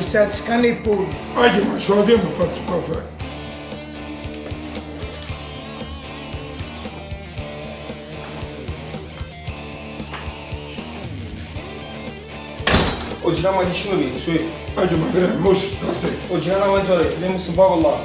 să scane pui. Haide mă, și-o adem, mă, faci cafea. Oggi la mai dici noi, su. Haide mă, grea, moș, stasă. Oggi la mezz'ora, vediamo se va là.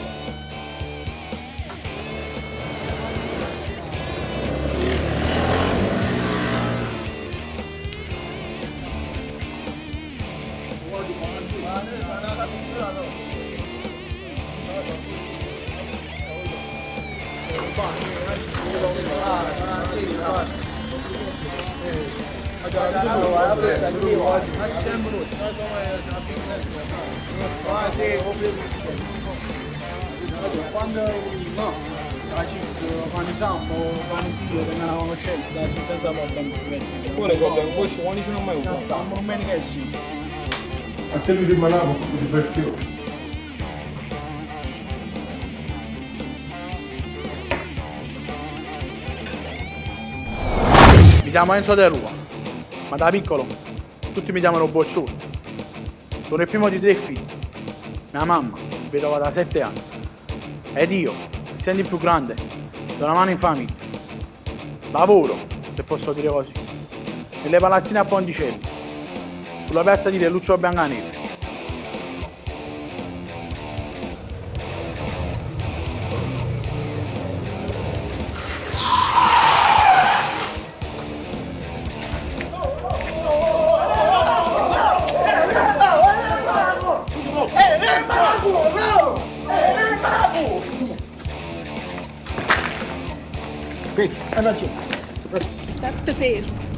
Quando no, organizziamo organizziamo per una conoscenza senza problemi. Pure guarda, poi ci vuole non mai uno. Non me ne che sì. A te lui rimanava con diverzione. Mi chiamo Enzo De Rua, ma da piccolo tutti mi chiamano Boccione. Sono il primo di 3 figli. Mia mamma, vedova da 7 anni. Ed io, essendo il più grande, do una mano in famiglia. Lavoro, se posso dire così, nelle palazzine a Ponticelli, sulla piazza di Lucio Biancaneve. Vedi, hai ragione. State fermo.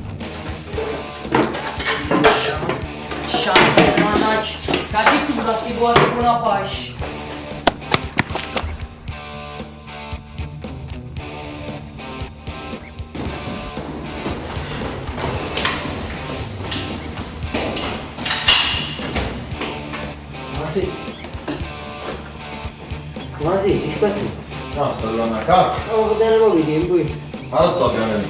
Șanse, manaci, ca și tu la situație până la pași. Ma sì, rispetto. No, sta arrivando a casa. Stiamo vedendo noi che poi. Ma lo so ovviamente.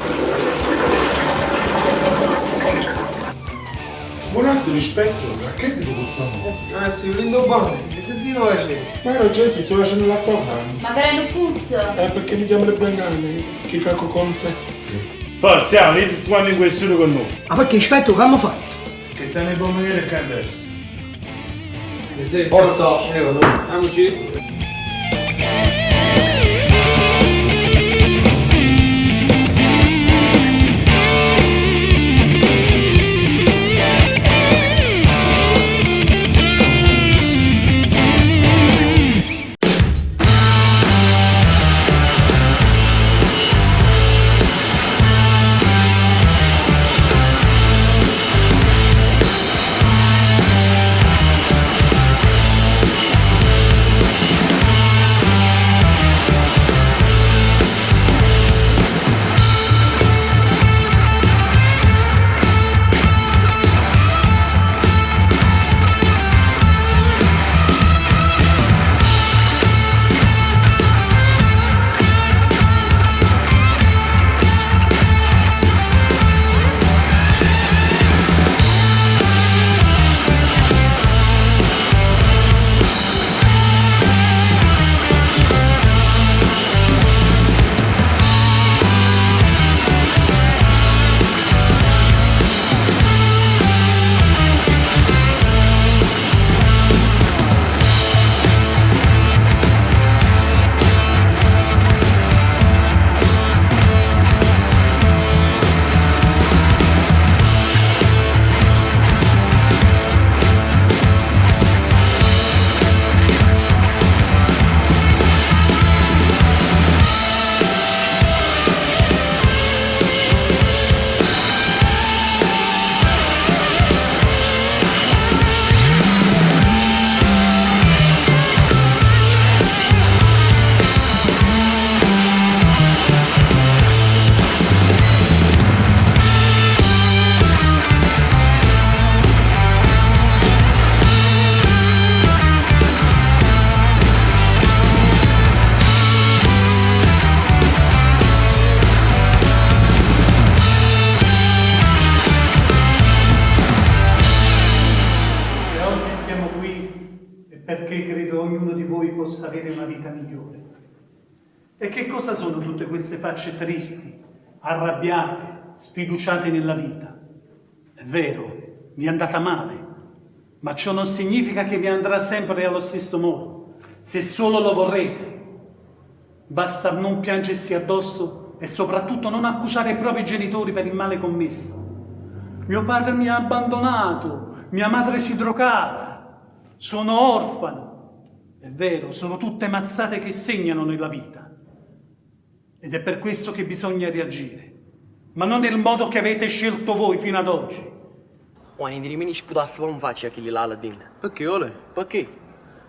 Buonasera, rispetto, a che ti possiamo? Sì, lindo bene, che si face? Ma era Gesù, sto facendo la torta. Magari non puzza. Perché mi chiamo le banane, che cacco confetti. Forza, lì tu anni in quel studio con noi. Ma perché aspetta, che hanno fatto? Che stanno in pomeriggio e candela. Sì. Forza, io con noi. Andiamoci. possa avere una vita migliore. E che cosa sono tutte queste facce tristi, arrabbiate, sfiduciate nella vita? È vero, vi è andata male, ma ciò non significa che vi andrà sempre allo stesso modo, se solo lo vorrete. Basta non piangersi addosso e soprattutto non accusare i propri genitori per il male commesso. Mio padre mi ha abbandonato, mia madre si drogava, sono orfano. È vero, sono tutte mazzate che segnano nella vita. Ed è per questo che bisogna reagire, ma non nel modo che avete scelto voi fino ad oggi. Oamenii di rimini ci putea să vă face aquele là la dentro. Perché, ole? Perché?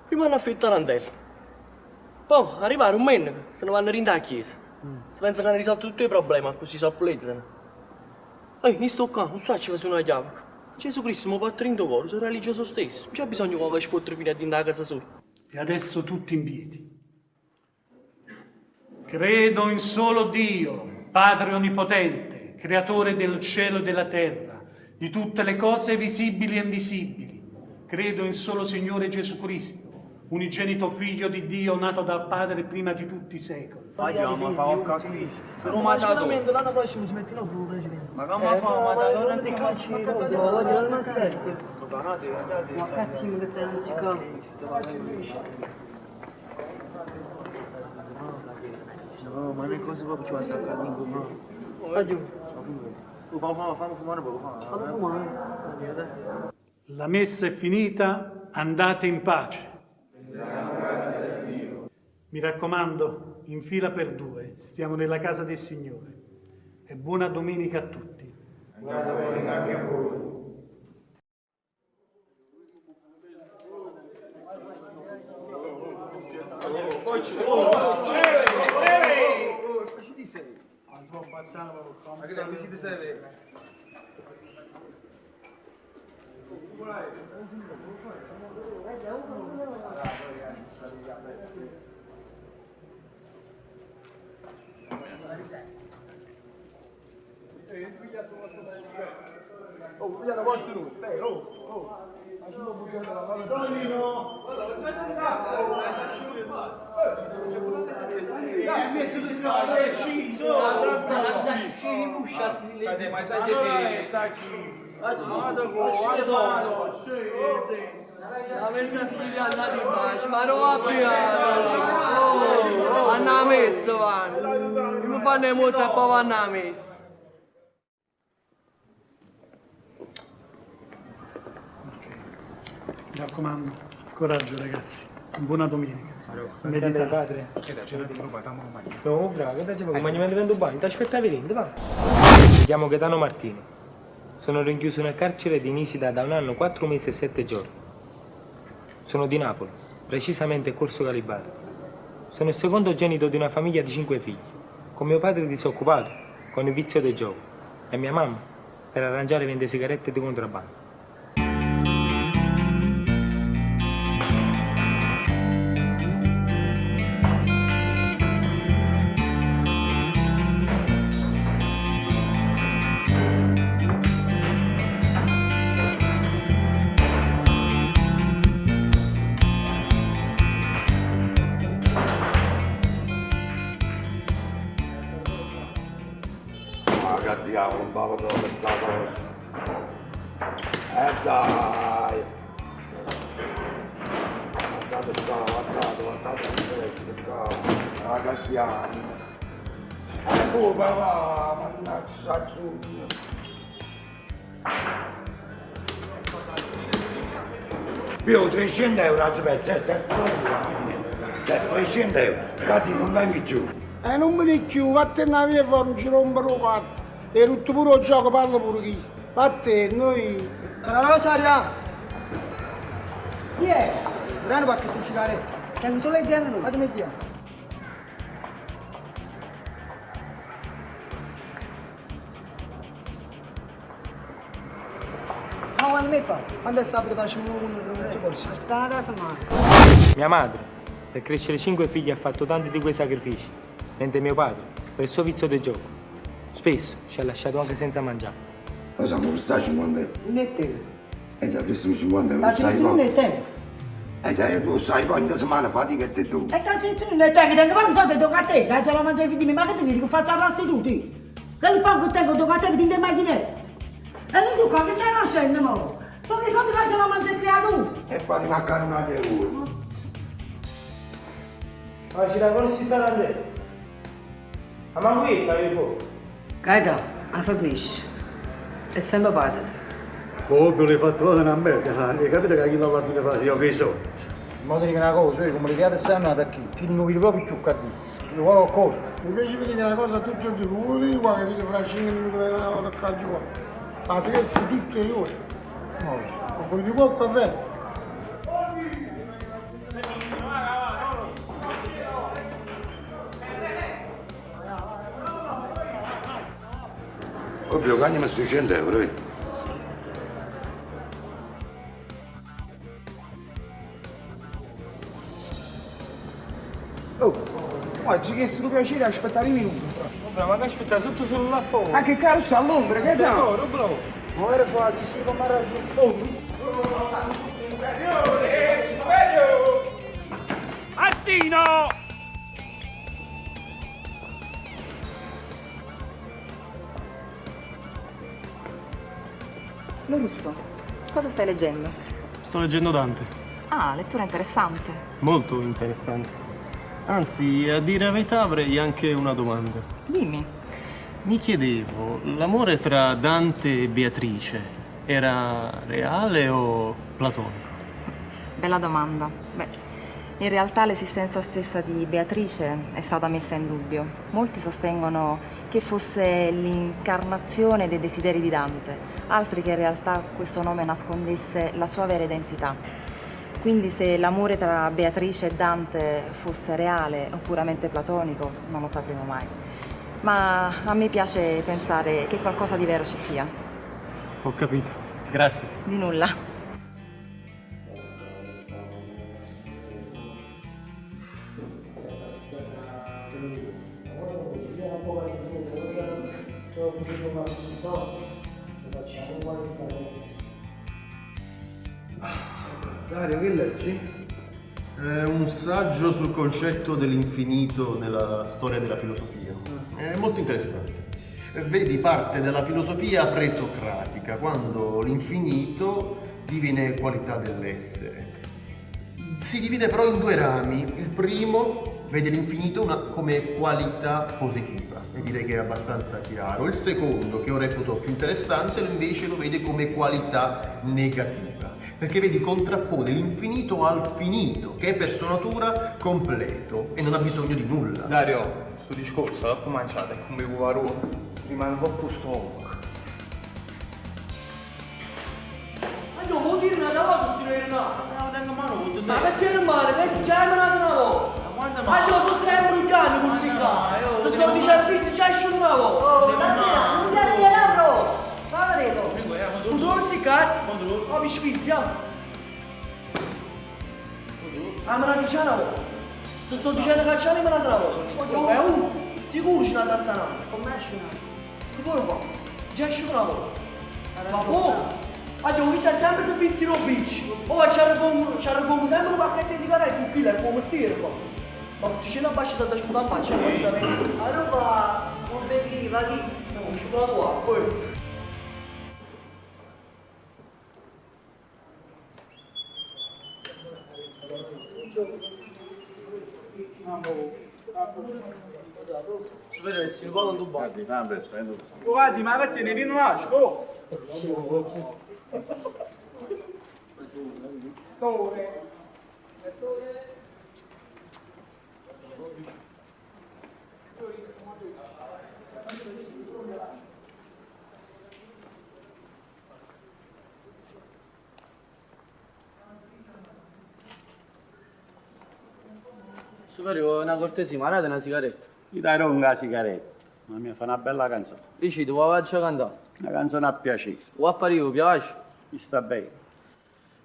Prima hanno affitto tarantello. Poi arrivare un meno, se ne vanno a rindare a chiesa. Si pensa che hanno risolto tutti i problemi, così sono puliti. Mi sto qua, non so se sono una chiave. Gesù Cristo mi fa in cuore, sono religioso stesso. Non c'è bisogno che ci fosse fino a dindare a casa sua. E adesso tutti in piedi. Credo in solo Dio, Padre Onnipotente, Creatore del cielo e della terra, di tutte le cose visibili e invisibili. Credo in solo Signore Gesù Cristo, unigenito Figlio di Dio, nato dal Padre prima di tutti i secoli. Andiamo a fare a Cristo. Sono mangiato. Sicuramente l'anno prossimo si mettono pure, Presidente. Ma come fa? Ma da allora di calcio, voglio la mascherina. Ma Cazzino che te non si cava. No, ma non è così proprio ci va a saccare in mano. Addio. Fanno fumare poco. Fallo fumare. La messa è finita, andate in pace. Mi raccomando, in fila per due, stiamo nella casa del Signore. E buona domenica a tutti. Buona domenica anche a voi. Ma sai che La messa figlia andata in pace, ma non va più. Hanno messo, vanno. Mi fanno molto e poi vanno messo. Mi raccomando, coraggio ragazzi. Buona domenica. Meditate. Padre. No, bravo, che facciamo? Come mi prendo un bagno? Ti aspettavi lì, dove vai? Mi chiamo Gaetano Martino. Sono rinchiuso nel carcere di Nisida da 1 anno, 4 mesi e 7 giorni. Sono di Napoli, precisamente Corso Galibato. Sono il secondogenito di una famiglia di 5 figli, con mio padre disoccupato, con il vizio del gioco, e mia mamma per arrangiare vende sigarette di contrabbando. Diavolo, un po' per questa cosa. Dai! Guardate il vecchio, ragazziano. Tu papà, mannaggia giù. Più 300 euro, aspetta, 300 euro, infatti non dai più. Non mi dici più, vattene a via fuori, non ci rompere il cazzo. E tutto pure il gioco, parlo pure chi. Vatte, noi... Allora, Saria! Chi è? Brano pacchetti di sigarette. Tengo solo le diane noi. Fate mettiamo. Ma quando mi fa? Quando è sabato facciamo un corso? Sta a casa male. Mia madre, per crescere 5 figli, ha fatto tanti di quei sacrifici, mentre mio padre, per il suo vizio del gioco, spesso ci ha lasciato anche senza mangiare. Noi siamo per stare 50 euro. Non è te. E già prestami 50 euro, Ma sai non poco. è te. E dai, tu sai quante settimane fatica che tu. E tu ne tengo, tengo quando so che tocca a te, dai, ce la mangiare i figli, ma che ti dico, faccio arrosti tutti. Che il poco tengo, tocca a te, ti macchine. E non tu qua, che stai facendo, mo? Perché soldi faccio la mangiare qui a tu? E fai una carnata di uno. Ma ci la conosci Tarandè? Ma qui, ma io Gaeta, a far pesce. E sempre parte. Proprio le fatto una merda, hai capito che chi alla fine fa io che so? Ma ti dico una cosa, come le chiate stanno da qui, chi non vede proprio più cattivo. Lo vuole cosa? Invece mi dico una cosa tutti e due, vuoi dire qua che dico fra 5 minuti per la caccia qua. Ma se che sei tutte le ore. No, ma quello di qua è caffè. Proprio che mi sto 100 euro, vedi? Oh, oggi che sto piacere aspettare i minuti. Vabbè, ma che aspetta sotto solo là fuori? Ma che caro sta a Londra, che dai? No, bravo. Ma era fuori, sì, come ha ragione. Oh, Attino! Lorusso, cosa stai leggendo? Sto leggendo Dante. Ah, lettura interessante. Molto interessante. Anzi, a dire la verità avrei anche una domanda. Dimmi. Mi chiedevo, l'amore tra Dante e Beatrice era reale o platonico? Bella domanda. Beh, in realtà l'esistenza stessa di Beatrice è stata messa in dubbio. Molti sostengono che fosse l'incarnazione dei desideri di Dante, altri che in realtà questo nome nascondesse la sua vera identità. Quindi se l'amore tra Beatrice e Dante fosse reale o puramente platonico, non lo sapremo mai. Ma a me piace pensare che qualcosa di vero ci sia. Ho capito. Grazie. Di nulla. Dario, che leggi? È un saggio sul concetto dell'infinito nella storia della filosofia. È molto interessante. Vedi parte della filosofia presocratica, quando l'infinito diviene qualità dell'essere. Si divide però in due rami. Il primo vede l'infinito come qualità positiva e direi che è abbastanza chiaro. Il secondo, che io reputo più interessante, invece lo vede come qualità negativa, perché vedi contrappone l'infinito al finito, che è per sua natura completo e non ha bisogno di nulla. Dario, sto discorso l'ho cominciato, è come Guarone. Rimane un po' più stomaco. Ma io vuol dire una volta, signore Renato? Ma perché non male? Perché già è una volta? Ma io non sei un cane così qua. Lo stavo dicendo che già è una volta. Oh, stasera, non ti arriveranno! Ma vedo! Tu dove si cazzo? Ma mi spizziamo. Ah, me la dice una volta. Ti sto dicendo che c'è una volta. È uno. Sicuro c'è una tassa nata. Come esce una? Sicuro qua. Già esce una volta. Ma poi? Ma io ho visto sempre su pizzino beach. Oh, c'era come sempre un pacchetto di sigarette qui, è come stile qua. Ma se c'è una bascia sotto sputare a faccia, non sapete. Allora, non bevi, va chi? Non ci provo qua, poi. Superiore, si ricorda un tubo. Guardi, ma perché ne viene un asco? Superiore, una cortesia, ma date una sigaretta. Gli darò una sigaretta, ma mi fa una bella canzone. Dici, tu vuoi faccia cantare? Una canzone a piacere. O a parire, piace? Mi sta bene.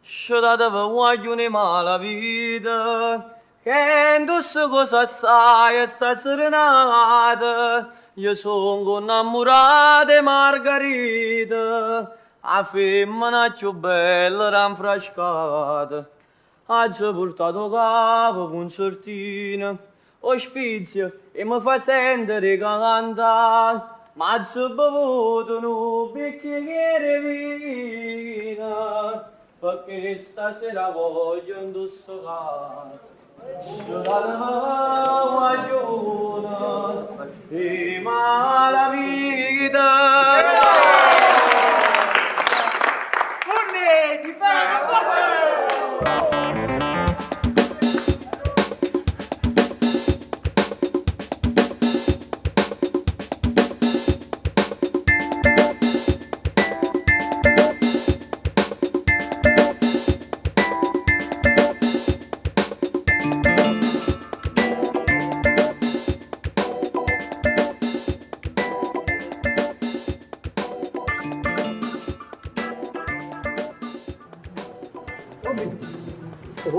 Sciodate voglio ne mala vita, che indosso cosa sai sta serenata. Io sono innamorata di Margherita, a femmina più bella ranfrascata. Oggi portato capo con certina, o sfizio e mi fa sentire cantare. Ma oggi bevuto un bicchiere vino, perché stasera voglio indossare. E ma la vita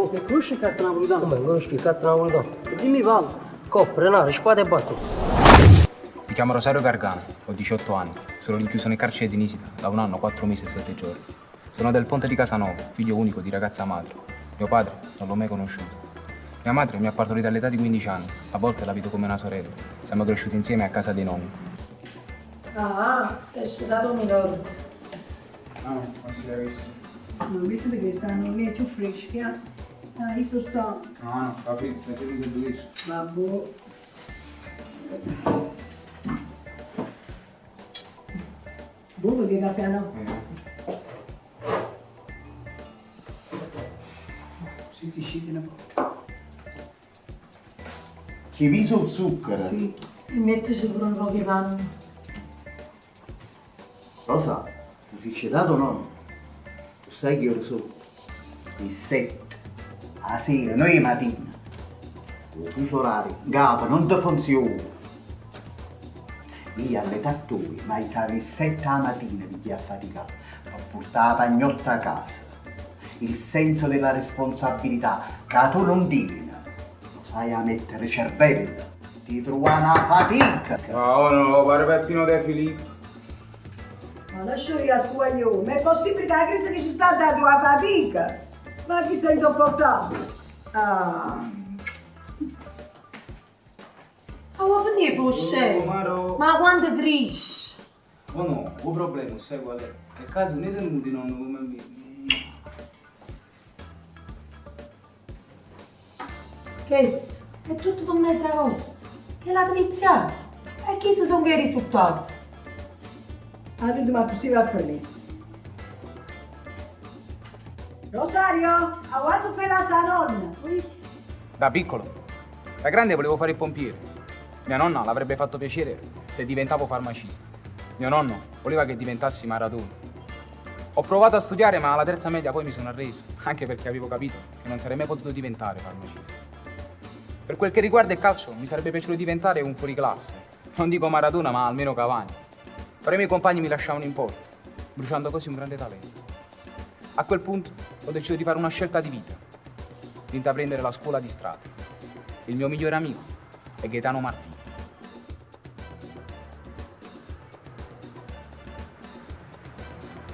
Che conosci il carta napolitano? Come non conosci il carta napolitano? Dimmi Val. Coppa, renare, spada e bastone. Mi chiamo Rosario Gargano, ho 18 anni, sono rinchiuso nel carcere di Nisida da 1 anno, 4 mesi e 7 giorni. Sono del Ponte di Casanova, figlio unico di ragazza madre. Mio padre non l'ho mai conosciuto. Mia madre mi ha partorito all'età di 15 anni, a volte la vedo come una sorella. Siamo cresciuti insieme a casa dei nonni. Ah, sei scedato minore. No, non si è visto. Non mettete che stanno via più freschi, eh? Ah, io sto stanco. No, no, capito, stai seduto bellissimo. Vabbè. Buono che caffè no? Sì, ti sciti un po'. Che viso il zucchero? Sì, e mettici pure un po' di panno. Rosa, ti sei scedato o no? Sai che ore sono? Le 7. A sera, noi è mattina. Il fuso orario, capo, non ti funziona. Io all'età tua, ma alle 7 la mattina mi chiamo affaticato per portare la pagnotta a casa. Il senso della responsabilità che tu non tieni. Lo sai a mettere cervello. Ti trova una fatica. No, pare Peppino De Filippo. Ma lascio io a stuaio, ma è possibile che la crisi che ci sta dando la fatica? Ma chi sta insopportabile? Ah. Ma vuoi finire fosse? Ma quanto cresci? Oh no, il problema sai qual è? Che caso ne tenuti non come me. Questo è tutto per mezzo a vostro. Che l'ha viziato. E chi si sono i risultati? Allora, ma si va a finire. Rosario, avanzo per la tua nonna. Da piccolo, da grande volevo fare il pompiere. Mia nonna l'avrebbe fatto piacere se diventavo farmacista. Mio nonno voleva che diventassi Maradona. Ho provato a studiare, ma alla terza media poi mi sono arreso, anche perché avevo capito che non sarei mai potuto diventare farmacista. Per quel che riguarda il calcio, mi sarebbe piaciuto diventare un fuoriclasse. Non dico Maradona, ma almeno Cavani. Però i miei compagni mi lasciavano in porto, bruciando così un grande talento. A quel punto ho deciso di fare una scelta di vita, di intraprendere la scuola di strada. Il mio migliore amico è Gaetano Martini.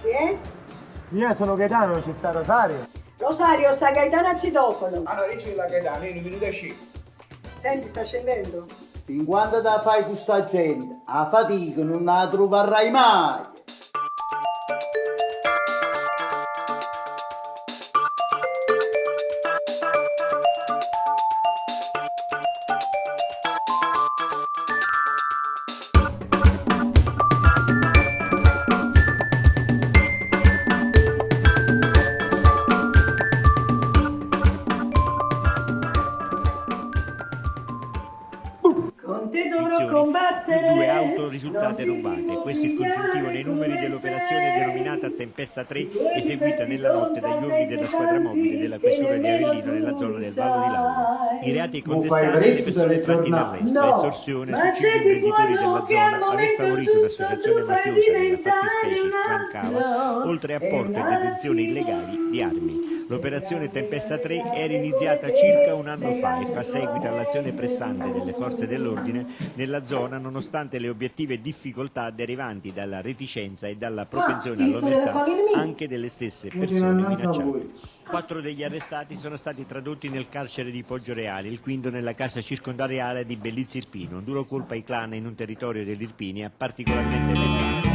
Chi è? Io sono Gaetano, ci sta Rosario. Rosario, sta Gaetano a Citofono. Allora, dici la Gaetano, in un minuto esci. Senti, sta scendendo. Fin quando te fai con sta gente, a fatica non la troverai mai. Con te dovrò combattere. Due auto risultate rubate. Questo è il consuntivo nei numeri dell'operazione denominata Tempesta 3, eseguita nella notte dagli uomini della squadra mobile della questura di Avellino nella zona del Vallo di Lauro. I reati contestati alle persone tratte in arresto: estorsione, suicidio imprenditori della zona, aver favorito un'associazione mafiosa nella fattispecie Clan Cava, oltre a porto e detenzione illegali di armi. L'operazione Tempesta 3 era iniziata circa un anno fa e fa seguito all'azione pressante delle forze dell'ordine nella zona nonostante le obiettive difficoltà derivanti dalla reticenza e dalla propensione all'omertà anche delle stesse persone minacciate. 4 degli arrestati sono stati tradotti nel carcere di Poggioreale, il quinto nella casa circondariale di Bellizzi Irpino, un duro colpo ai clan in un territorio dell'Irpinia particolarmente vessante.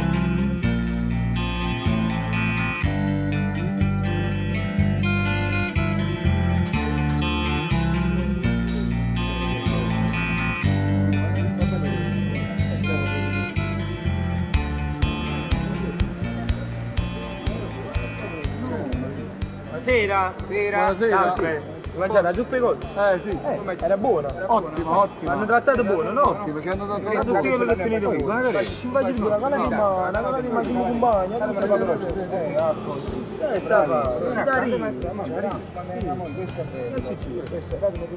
Sera. Buonasera. Mangiare la zuppa e cose? Sì. Era buona. Ottimo. Hanno trattato buono, no? Ottimo, ci hanno trattato Io me l'ho finito qui. Ci immagini una canna di immagini con bagno.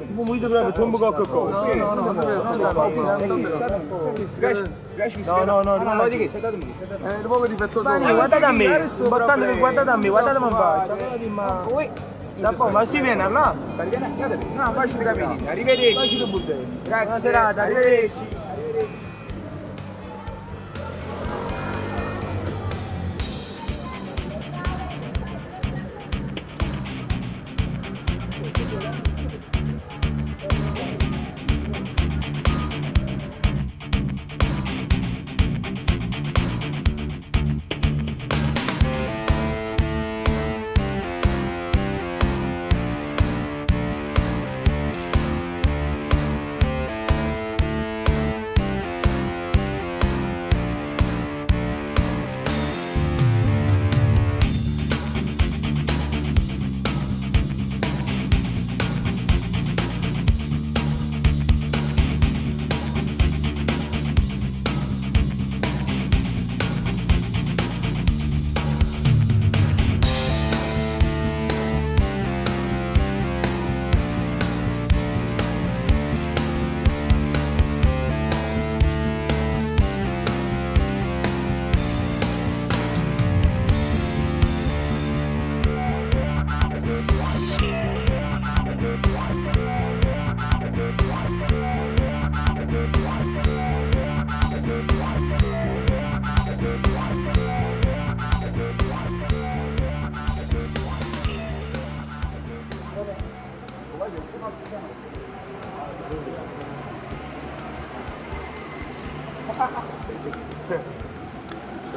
Mi dite proprio tombo qualcosa. No, non lo dico. Proprio difettoso. Guardate a me, guardate a me in faccia. Ma si viene là? No, facci capire. Arrivederci. Grazie. Buona serata, arrivederci.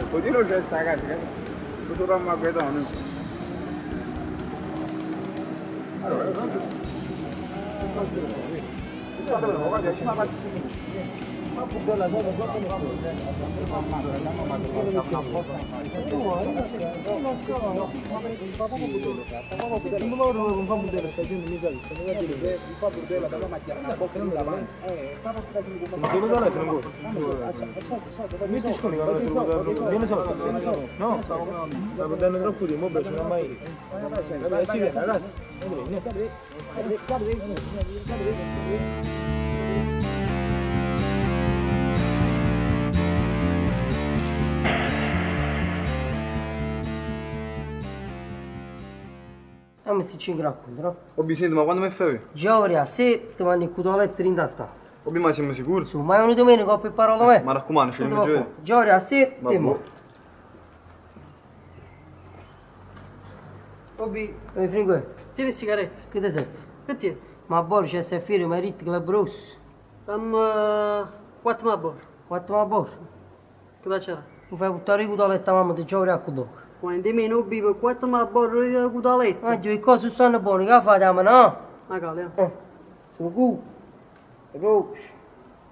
Vuol dire che sta casa, potrò ma guidare. Allora, no, stavo dando troppo di mobile, ce l'ho mai. Mi si ci racconta, no? Obi, senti, ma quando mi fai? Giorgia, se ti vanno il cutoletto in da stanza. Obi, ma siamo sicuri? Su, ma è una domenica per parola me. Ma raccomando, ce ne giovedì. Giorgia, se ti mo. Obi, Frigo, tieni sigarette. che te sei? Che tieni? Ma Boris c'è se figlio, ma ritti la brus. Quattro ma bor. Quattro ma Boris? Che da c'era? Mi fai buttare il cutoletto a mamma di Giorgia a cutoletto. Quando me non bevo quattro ma bor con da letto. Ma che cosa stanno buone, che fate a me, no? Ma cale, Su, 2,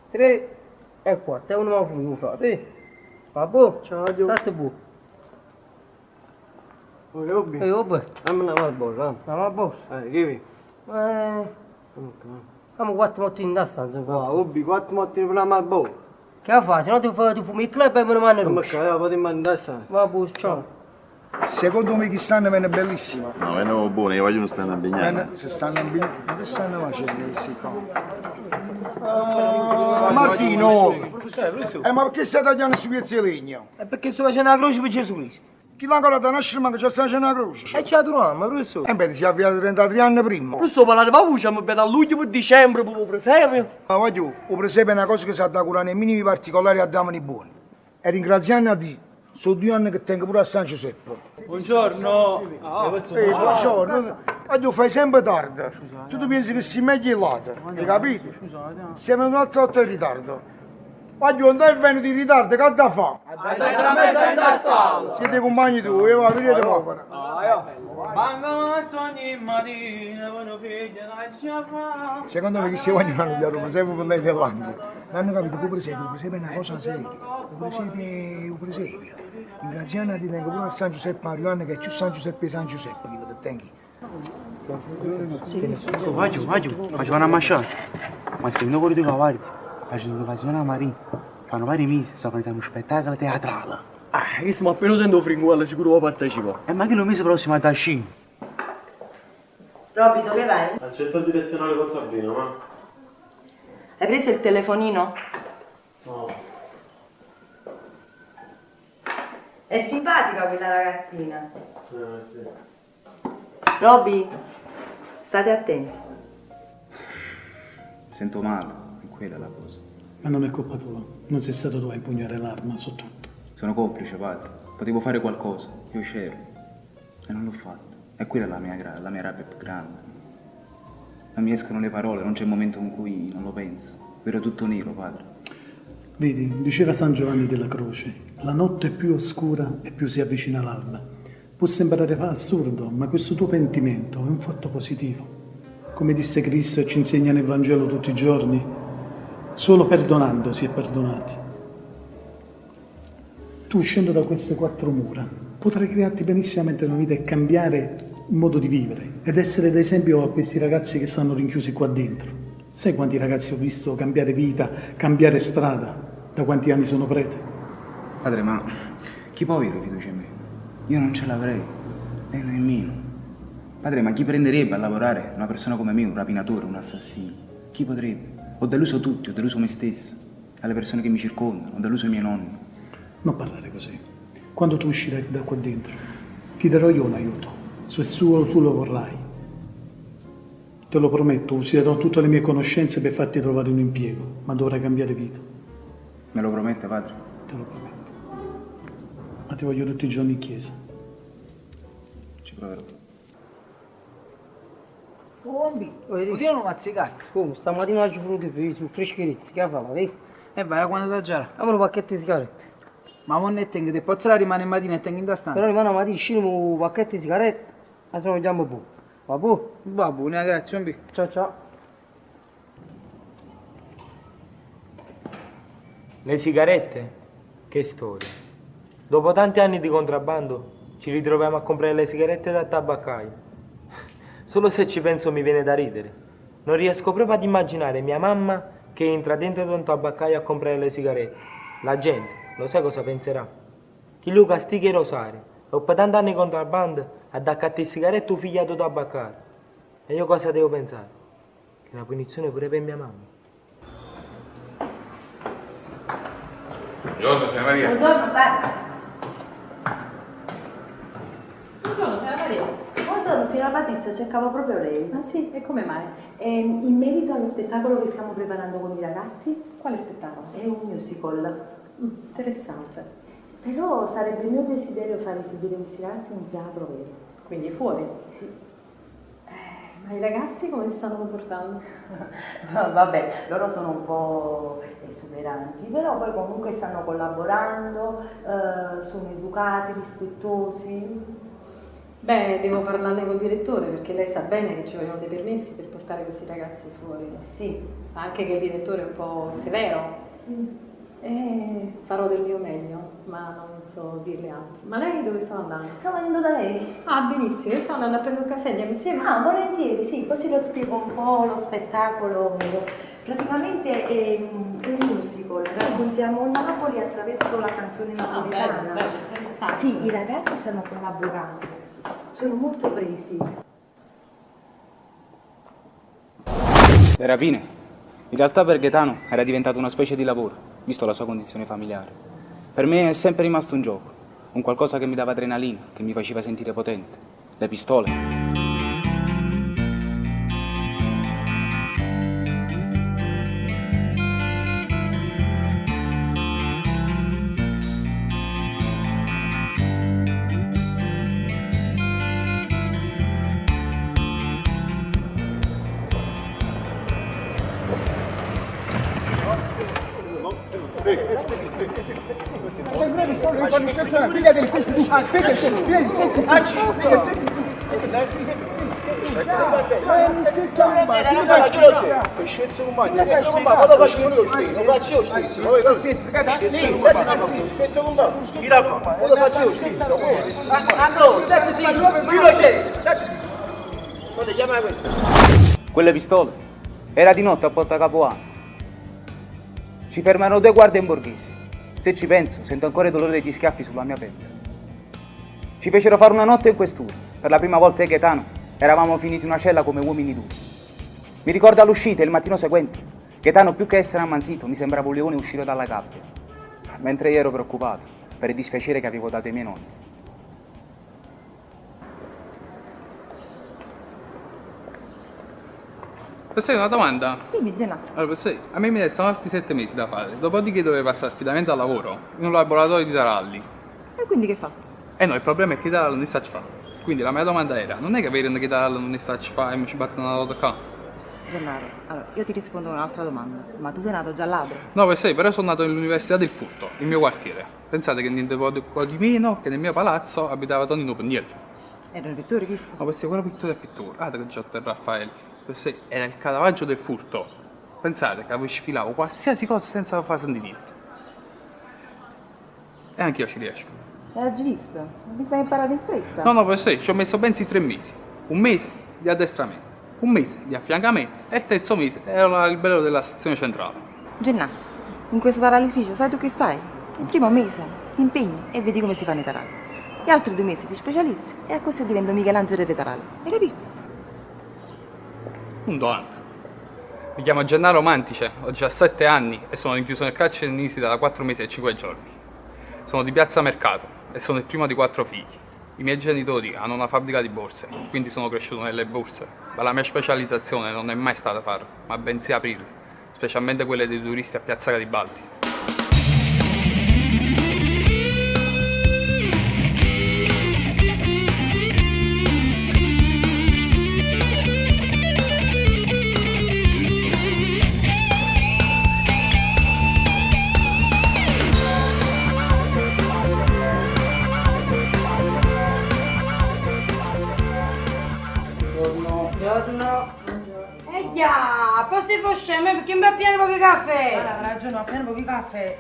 3 e 4. E uno ma fumo, frate. Va buono? Ciao, Dio. State buono. Oi, Obi. Ehi, Obi. Amma una ma bor, Ma va buono? Che Siamo 4 mattini da stanza. Obi, quattro mattini per una ma bor. Che fai? Se no ti fumi il club e me ne mando Ma russo. cale, vado in mano da stanza. Va buono, ciao. Secondo me chi stanno viene bellissima. No, è buono, io voglio non stanno a bagnare. Se stanno in bagno, ma che stanno facendo questi qua? Martino! Ma perché stai tagliando su pezzi di legno? È perché sto facendo la croce per Gesù Cristo. Chi l'ha ancora da nascere manca c'è sta una croce. E c'è la tua mamma, professore. E beh, si è avviato 33 anni prima. Professore, parlate paura, siamo da luglio per dicembre, per presepe. Ma voglio, o presepe è una cosa che si ha da curare nei minimi particolari a damani buoni. E ringraziando a Dio, sono 2 anni che tengo pure a San Giuseppe. Buongiorno. Buongiorno. Voglio, fai sempre tardi. Tu pensi che sei meglio là, hai capito? Siamo venuti un'altra volta in ritardo. Voglio, non è venuto in ritardo, che da fa? Siete compagni tuoi, va, vedete povera. Secondo me che se vogliono annullare un presepe per lei dell'anno, non hanno capito che il presepe è una cosa seria. Il presepe. Ringraziando a Dio, tengo pure a San Giuseppe Mariano che è più San Giuseppe San Giuseppe, che lo tengo. Voglio, ma ci vanno a masciare. Ma se non vuoi cavalli, faccio un'occasione a Maria. Fanno vari mesi, sto facendo uno spettacolo teatrale. Io stiamo appena sento Fringuella, sicuro va partecipa. Ma che lo mese prossimo a Tascino? Robby, dove vai? Al centro direzionale con Sabino, ma? Hai preso il telefonino? No. È simpatica quella ragazzina. Sì. Robby, state attenti. Sento male, è quella la cosa. Ma non è colpa tua, non sei stato tu a impugnare l'arma su tutto. Sono complice, padre. Potevo fare qualcosa, io c'ero. E non l'ho fatto. E quella è la mia rabbia più grande. Non mi escono le parole, non c'è un momento in cui non lo penso. Vedo tutto nero, padre. Vedi, diceva San Giovanni della Croce, la notte è più oscura e più si avvicina l'alba. Può sembrare assurdo, ma questo tuo pentimento è un fatto positivo. Come disse Cristo e ci insegna nel Vangelo tutti i giorni, solo perdonando si è perdonati. Tu, uscendo da queste 4 mura, potrai crearti benissimamente una vita e cambiare il modo di vivere ed essere d'esempio a questi ragazzi che stanno rinchiusi qua dentro. Sai quanti ragazzi ho visto cambiare vita, cambiare strada, da quanti anni sono prete? Padre, ma chi può avere fiducia in me? Io non ce l'avrei, e nemmeno. Padre, ma chi prenderebbe a lavorare una persona come me, un rapinatore, un assassino? Chi potrebbe? Ho deluso tutti, ho deluso me stesso, alle persone che mi circondano, ho deluso i miei nonni. Non parlare così. Quando tu uscirai da qua dentro, ti darò io un aiuto, se solo tu lo vorrai. Te lo prometto, userò tutte le mie conoscenze per farti trovare un impiego, ma dovrai cambiare vita. Me lo promette, padre? Te lo prometto. Ma ti voglio tutti i giorni in chiesa. Ci proverò. Oddio non mazzicato. Come? Stamattina oggi venuto su frescherizzi, che fa? Vedi? E vai a quando da già. Abbiamo un pacchetto di sigarette. Ma non ne tengo, te posso rimane in mattina e tengo in da stanza. Però rimane mattina, sciniamo un pacchetto di sigarette e se non vediamo un po'. Va buono? Va buona, grazie, un bi. Ciao ciao. Le sigarette? Che storia. Dopo tanti anni di contrabbando ci ritroviamo a comprare le sigarette dal tabaccaio. Solo se ci penso mi viene da ridere. Non riesco proprio ad immaginare mia mamma che entra dentro da un tabaccaio a comprare le sigarette. La gente, lo sai cosa penserà? Chi lui castiga i rosari. Dopo tanti anni di contrabbando ad accattare sigarette o figliato tabaccaio. E io cosa devo pensare? Che è una punizione pure per mia mamma. Buongiorno, signora Maria. Buongiorno, padre. Buongiorno, signora Maria. Buongiorno, signora Patrizia, cercavo proprio lei. Ah sì? E come mai? In merito allo spettacolo che stiamo preparando con i ragazzi, Quale spettacolo? è un musical. Interessante. Però sarebbe mio desiderio far esibire questi ragazzi in un teatro vero. Quindi è fuori? Sì. Ma i ragazzi come si stanno comportando? Vabbè, loro sono un po' esuberanti, però poi comunque stanno collaborando, sono educati, rispettosi. Beh, devo parlarne col direttore perché lei sa bene che ci vogliono dei permessi per portare questi ragazzi fuori. Sì. Sa anche che il direttore è un po' severo. Farò del mio meglio, ma non so dirle altro. Ma lei dove sta andando? Sto venendo da lei. Ah, benissimo, io sto andando a prendere un caffè, andiamo insieme? Ah, volentieri, sì, così lo spiego un po' lo spettacolo. Praticamente è un musical, raccontiamo Napoli attraverso la canzone napoletana. Bello, interessante. Sì, i ragazzi stanno collaborando, sono molto presi. Le rapine? In realtà per Gaetano era diventato una specie di lavoro, visto la sua condizione familiare. Per me è sempre rimasto un gioco. Un qualcosa che mi dava adrenalina, che mi faceva sentire potente. Le pistole. Non fanno scherzare, pigliate gli stessi tu. Pigliate gli stessi tu. Pigliate gli stessi tu. Quelle pistole? Era di notte a Porta Capuano. Ci fermarono 2 guardie in borghesi. Se ci penso, sento ancora il dolore degli schiaffi sulla mia pelle. Ci fecero fare una notte in questura. Per la prima volta io e Gaetano eravamo finiti in una cella come uomini duri. Mi ricordo all'uscita il mattino seguente. Gaetano, più che essere ammanzito, mi sembrava un leone uscire dalla gabbia. Mentre io ero preoccupato per il dispiacere che avevo dato ai miei nonni. Posso fare una domanda? Dimmi, Gennà. Allora, a me mi restano altri 7 mesi da fare, dopodiché dovrei passare affidamento al lavoro in un laboratorio di taralli. E quindi che fa? No, il problema è che i taralli non si sa fare. Quindi la mia domanda era, non è che avere un tarallo non si sa fare e mi ci battono una volta qua? Gennaro, allora, io ti rispondo un'altra domanda. Ma tu sei nato già ladro? No, però sono nato nell'Università del Furto, il mio quartiere. Pensate che niente poco di meno che nel mio palazzo abitava Tonino Pugniello. Era un pittore visto? Ma questo è quello pittore. Ah, che Giotto e Raffaele. Questo era il Caravaggio del furto. Pensate che avevo sfilato qualsiasi cosa senza far sentire niente. E anche io ci riesco. E oggi visto? Mi stai imparando in fretta? No, ci ho messo pensi 3 mesi. Un mese di addestramento, un mese di affiancamento e il terzo mese era il bello della stazione centrale. Gennà, in questo tarallificio sai tu che fai? Il primo mese ti impegni e vedi come si fanno i taralli. Gli altri 2 mesi ti specializzi e a questo divento Michelangelo dei taralli. Hai capito? Un doante. Mi chiamo Gennaro Mantice, ho 17 anni e sono rinchiuso nel carcere di Nisida da 4 mesi e 5 giorni. Sono di Piazza Mercato e sono il primo di 4 figli. I miei genitori hanno una fabbrica di borse, quindi sono cresciuto nelle borse. Ma la mia specializzazione non è mai stata farle, ma bensì aprirle, specialmente quelle dei turisti a Piazza Garibaldi. Già, posso ir scemo perché mi va pieno pochi caffè. Ha ragione, ho pieno pochi caffè.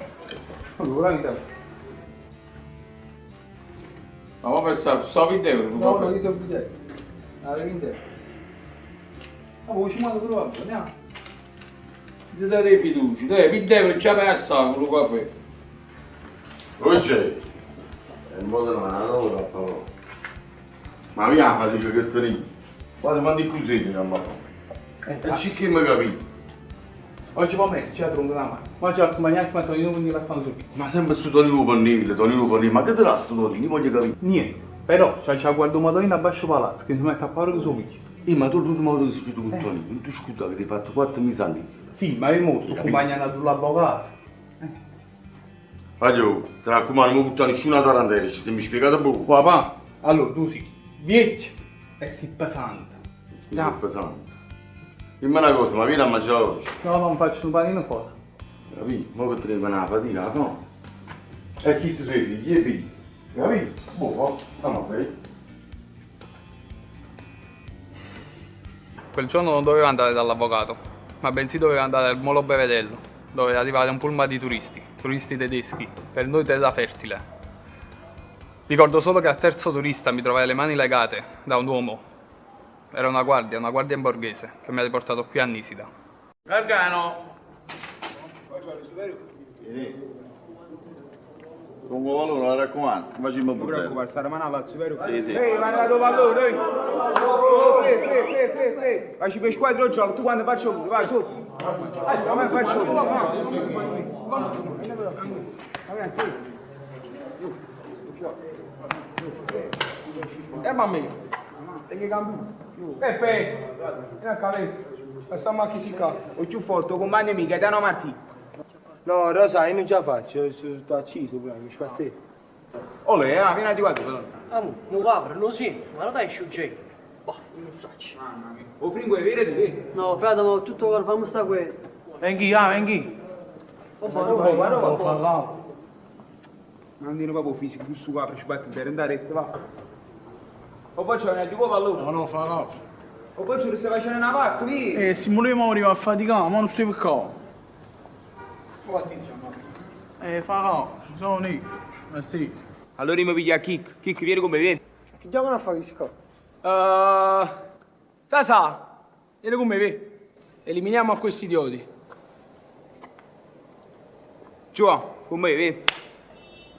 Allora, la vita. Ma come pensare, sto video? No, io sono video. La video. Ma vuoi ci mando pure oggi, andiamo. Ti date fiducia, dai, video già persa quello caffè. Dove c'è? È un po' di lavoro, però. Ma via fatica che tenevi. Guarda, mandi così, mamma. E ci che mi capito? Oggi pomeriggio ci ha tronco la mano. Ma già accompagnato ma Tonino Pugniello a fare un servizio. Ma sempre sto Tonino Pugniello, ma che te l'ha sto Tonino? Voglio capire. Niente, però c'ha guardato un motorino a basso palazzo che si mette a parlare con suo figlio. Ma tu mi hai detto con Tonino, non ti scusa che ti hai fatto 4 mesi all'inizio. Sì, ma io mo sto accompagnando l'avvocato. Voglio, ti raccomando, non mi buttare nessuna tarantella, ci sei spiegato poco. Papà, allora tu sì, vecchio e si pesante. Sì, sono pesante. Dimmi una cosa, ma vieni a mangiare oggi? No, non faccio un panino fuori. Capito? Ma che te ne fai una fatica, no? E chi sono i figli? I figli. Capito? Boh, stiamo bene. Quel giorno non dovevo andare dall'avvocato, ma bensì dovevo andare al Molo Bevedello, dove arrivare un pullman di turisti tedeschi, per noi terra fertile. Ricordo solo che al terzo turista mi trovai le mani legate da un uomo. Era una guardia in borghese, che mi ha riportato qui a Nisida. Gargano! Con valore, la raccomando, facciamo un problema. preoccupare, sarà manava al supero. Sì, sì. Ehi, ma andato valore, ehi! Facci per squadra gioco, tu quando faccio uno, vai su. Come faccio uno? Sempre a me. Perché cambio? Peppe, vieni a calare. Passiamo a chi si ca. O più forte, compagno mio, Gaetano Martino. No, Rosa, io non ce la faccio, sto acciso, mi spastero. Olè, vieni a di qua. Non va, non si, ma non dai sciuggetti. Boh, non so. Mamma mia. O fringo è vero tu? No, frate, ma tutto ora fammi sta qui. Vengi, vengi. Non dire proprio fisico, tu su qua per sbattere, andare retta, va. O poi c'è una di qua pallone. No, fa no. O poi ci stai facendo una vacca, lì. Simone moriva a faticare, ma non stai per qua. Fa no, sono lì. Ma stai. Allora mi piglia Kik. Kik, vieni come vieni. Che giocano a fare questo qua? Sa, vieni con me, ve. Eliminiamo a questi idioti. Giovanni, con me, vieni.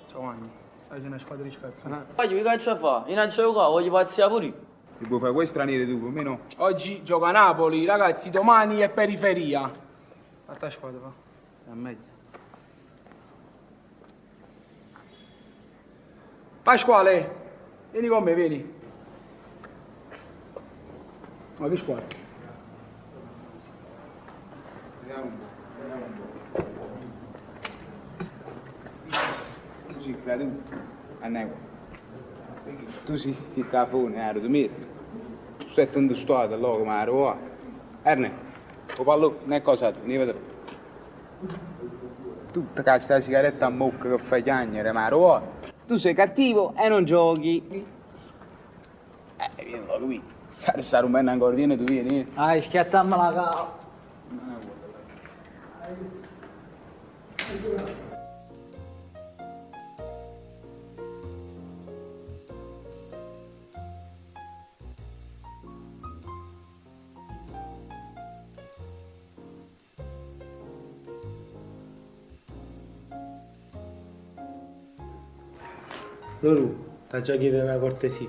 Ciao, Magni. Stai facendo una squadra di cazzo. Ma che cazzo fa? Io non c'è qua, voglio pazzia pure. Ti puoi fare quei stranieri tu, con me no. Oggi gioca Napoli, ragazzi, domani è periferia. Fatta squadra, va. È meglio. Pasquale, vieni con me, vieni. Ma che squadra? Vediamo un po'. Così, credo. Andiamo. Tu sì, ti cafone, ero tu mi. Tu stai tanto stuato allora, ma ero qua. Erne, o parlo, non è cosa tu, ne vedo. Tu ti cazzo la sigaretta a bocca che fai chiagnere, ma ero qua. Tu sei cattivo e non giochi. Vieni là qui. Sta rumena ancora, vieni tu, vieni. Ah, schiattammi la cava. Loro, ti già chiesto una cortesia.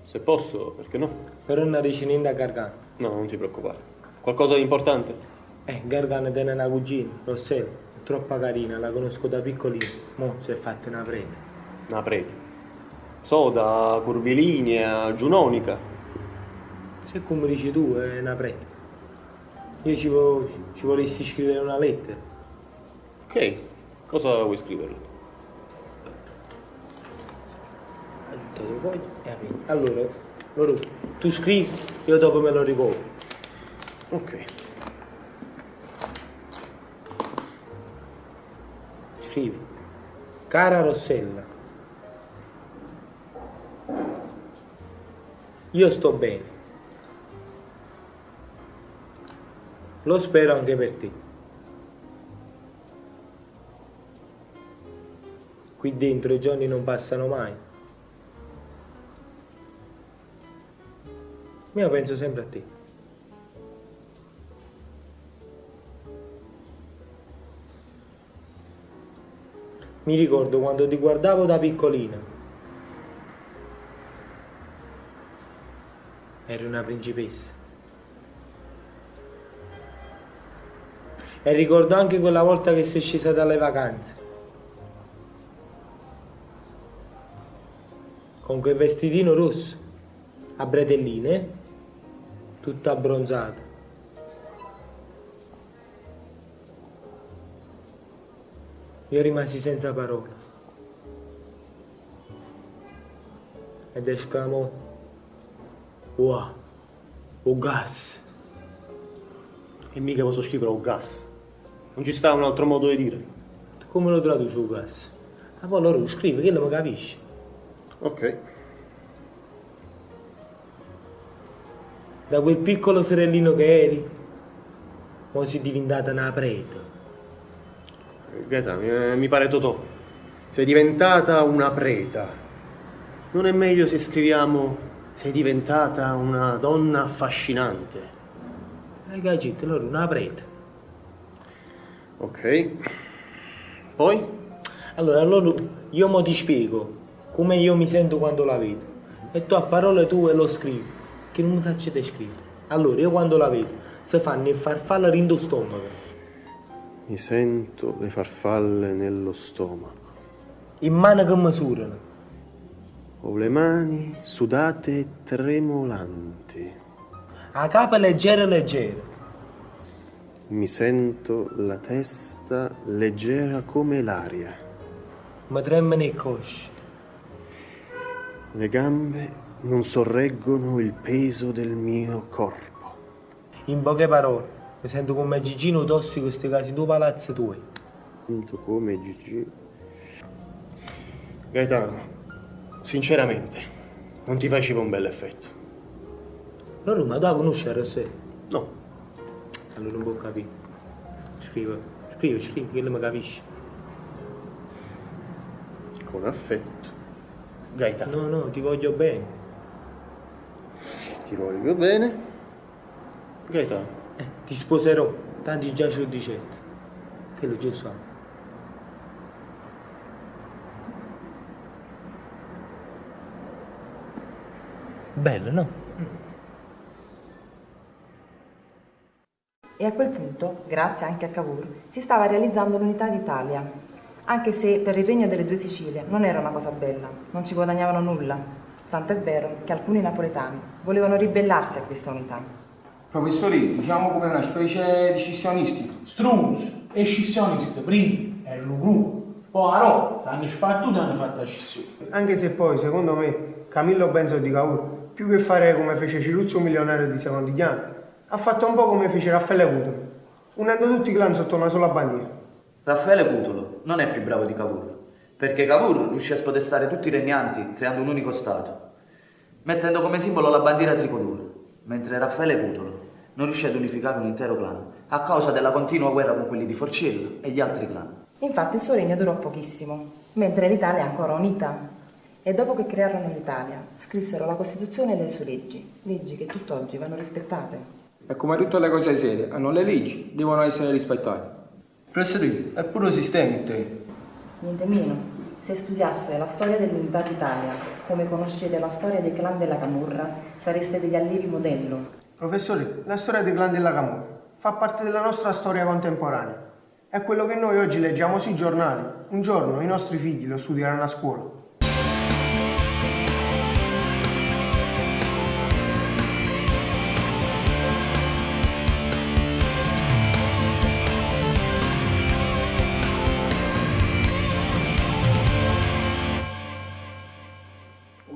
Se posso, perché no? Per una ricinenda a Gargano. No, non ti preoccupare. Qualcosa di importante? Gargano tiene una cugina, Rossella, è troppo carina, la conosco da piccolino. Mo' si è fatta una prete. Una prete. So, da curvilinea, giunonica. Se come dici tu, è una prete. Io ci volessi scrivere una lettera. Ok, cosa vuoi scriverle? Allora, loro, tu scrivi, io dopo me lo ricordo. Ok. Scrivi. Cara Rossella, io sto bene. Lo spero anche per te. Qui dentro i giorni non passano mai. Io penso sempre a te. Mi ricordo quando ti guardavo da piccolina. Eri una principessa. E ricordo anche quella volta che sei scesa dalle vacanze. Con quel vestitino rosso, a bretelline, tutta abbronzata. Io rimasi senza parole. Ed esclamò: wow, o gas. E mica posso scrivere o gas. Non ci sta un altro modo di dire. Come lo traduci o gas? Ma poi loro lo scrive, che non mi capisci. Ok. Da quel piccolo fiorellino che eri, mo sei diventata una prete. Gaetano, mi pare Totò. Sei diventata una preta. Non è meglio se scriviamo sei diventata una donna affascinante? Hai capito, loro una prete. Ok. Poi? Allora, io mo ti spiego come io mi sento quando la vedo. E tu a parole tue lo scrivi, che non sai te scrivere. Allora, io quando la vedo, si fanno il farfalle rindo stomaco. Mi sento le farfalle nello stomaco. In mano che misurano. Ho le mani sudate e tremolanti. A capo leggera leggera. Mi sento la testa leggera come l'aria. Mi tremano i cosci. Le gambe non sorreggono il peso del mio corpo. In poche parole, mi sento come Gigino tossico sti casi in due palazzi tuoi. Sento come Gigi. Gaetano, sinceramente, non ti faceva un bel effetto. La Roma, tu la conosci a Rossè? No. Allora non può capire. Scrivo, che lui mi capisce. Con affetto. Gaetano. No, ti voglio bene. Ti voglio bene. Gaetano. Ti sposerò, tanti già ci ho dicendo. Che lo giusto fa. Bello, no? E a quel punto, grazie anche a Cavour, si stava realizzando l'unità d'Italia, anche se per il regno delle due Sicilie non era una cosa bella, non ci guadagnavano nulla, tanto è vero che alcuni napoletani volevano ribellarsi a questa unità. Professori, diciamo come una specie di scissionisti. Strunz e scissionisti, prima erano un gruppo, poi a Roma, si hanno sbattuti e hanno fatto la scissione. Anche se poi, secondo me, Camillo Benso di Cavour, più che fare come fece Ciruzzo milionario di Secondigliano, ha fatto un po' come fece Raffaele Cutolo, unendo tutti i clan sotto una sola bandiera. Raffaele Cutolo non è più bravo di Cavour, perché Cavour riuscì a spodestare tutti i regnanti creando un unico stato, mettendo come simbolo la bandiera tricolore, mentre Raffaele Cutolo non riuscì ad unificare un intero clan a causa della continua guerra con quelli di Forcella e gli altri clan. Infatti il suo regno durò pochissimo, mentre l'Italia è ancora unita. E dopo che crearono l'Italia, scrissero la Costituzione e le sue leggi che tutt'oggi vanno rispettate. E come tutte le cose serie, hanno le leggi, devono essere rispettate. Professore, è puro sistema te. Niente meno, se studiasse la storia dell'unità d'Italia, come conoscete la storia dei clan della Camorra, sareste degli allievi modello. Professore, la storia dei clan della Camorra fa parte della nostra storia contemporanea. È quello che noi oggi leggiamo sui giornali. Un giorno i nostri figli lo studieranno a scuola.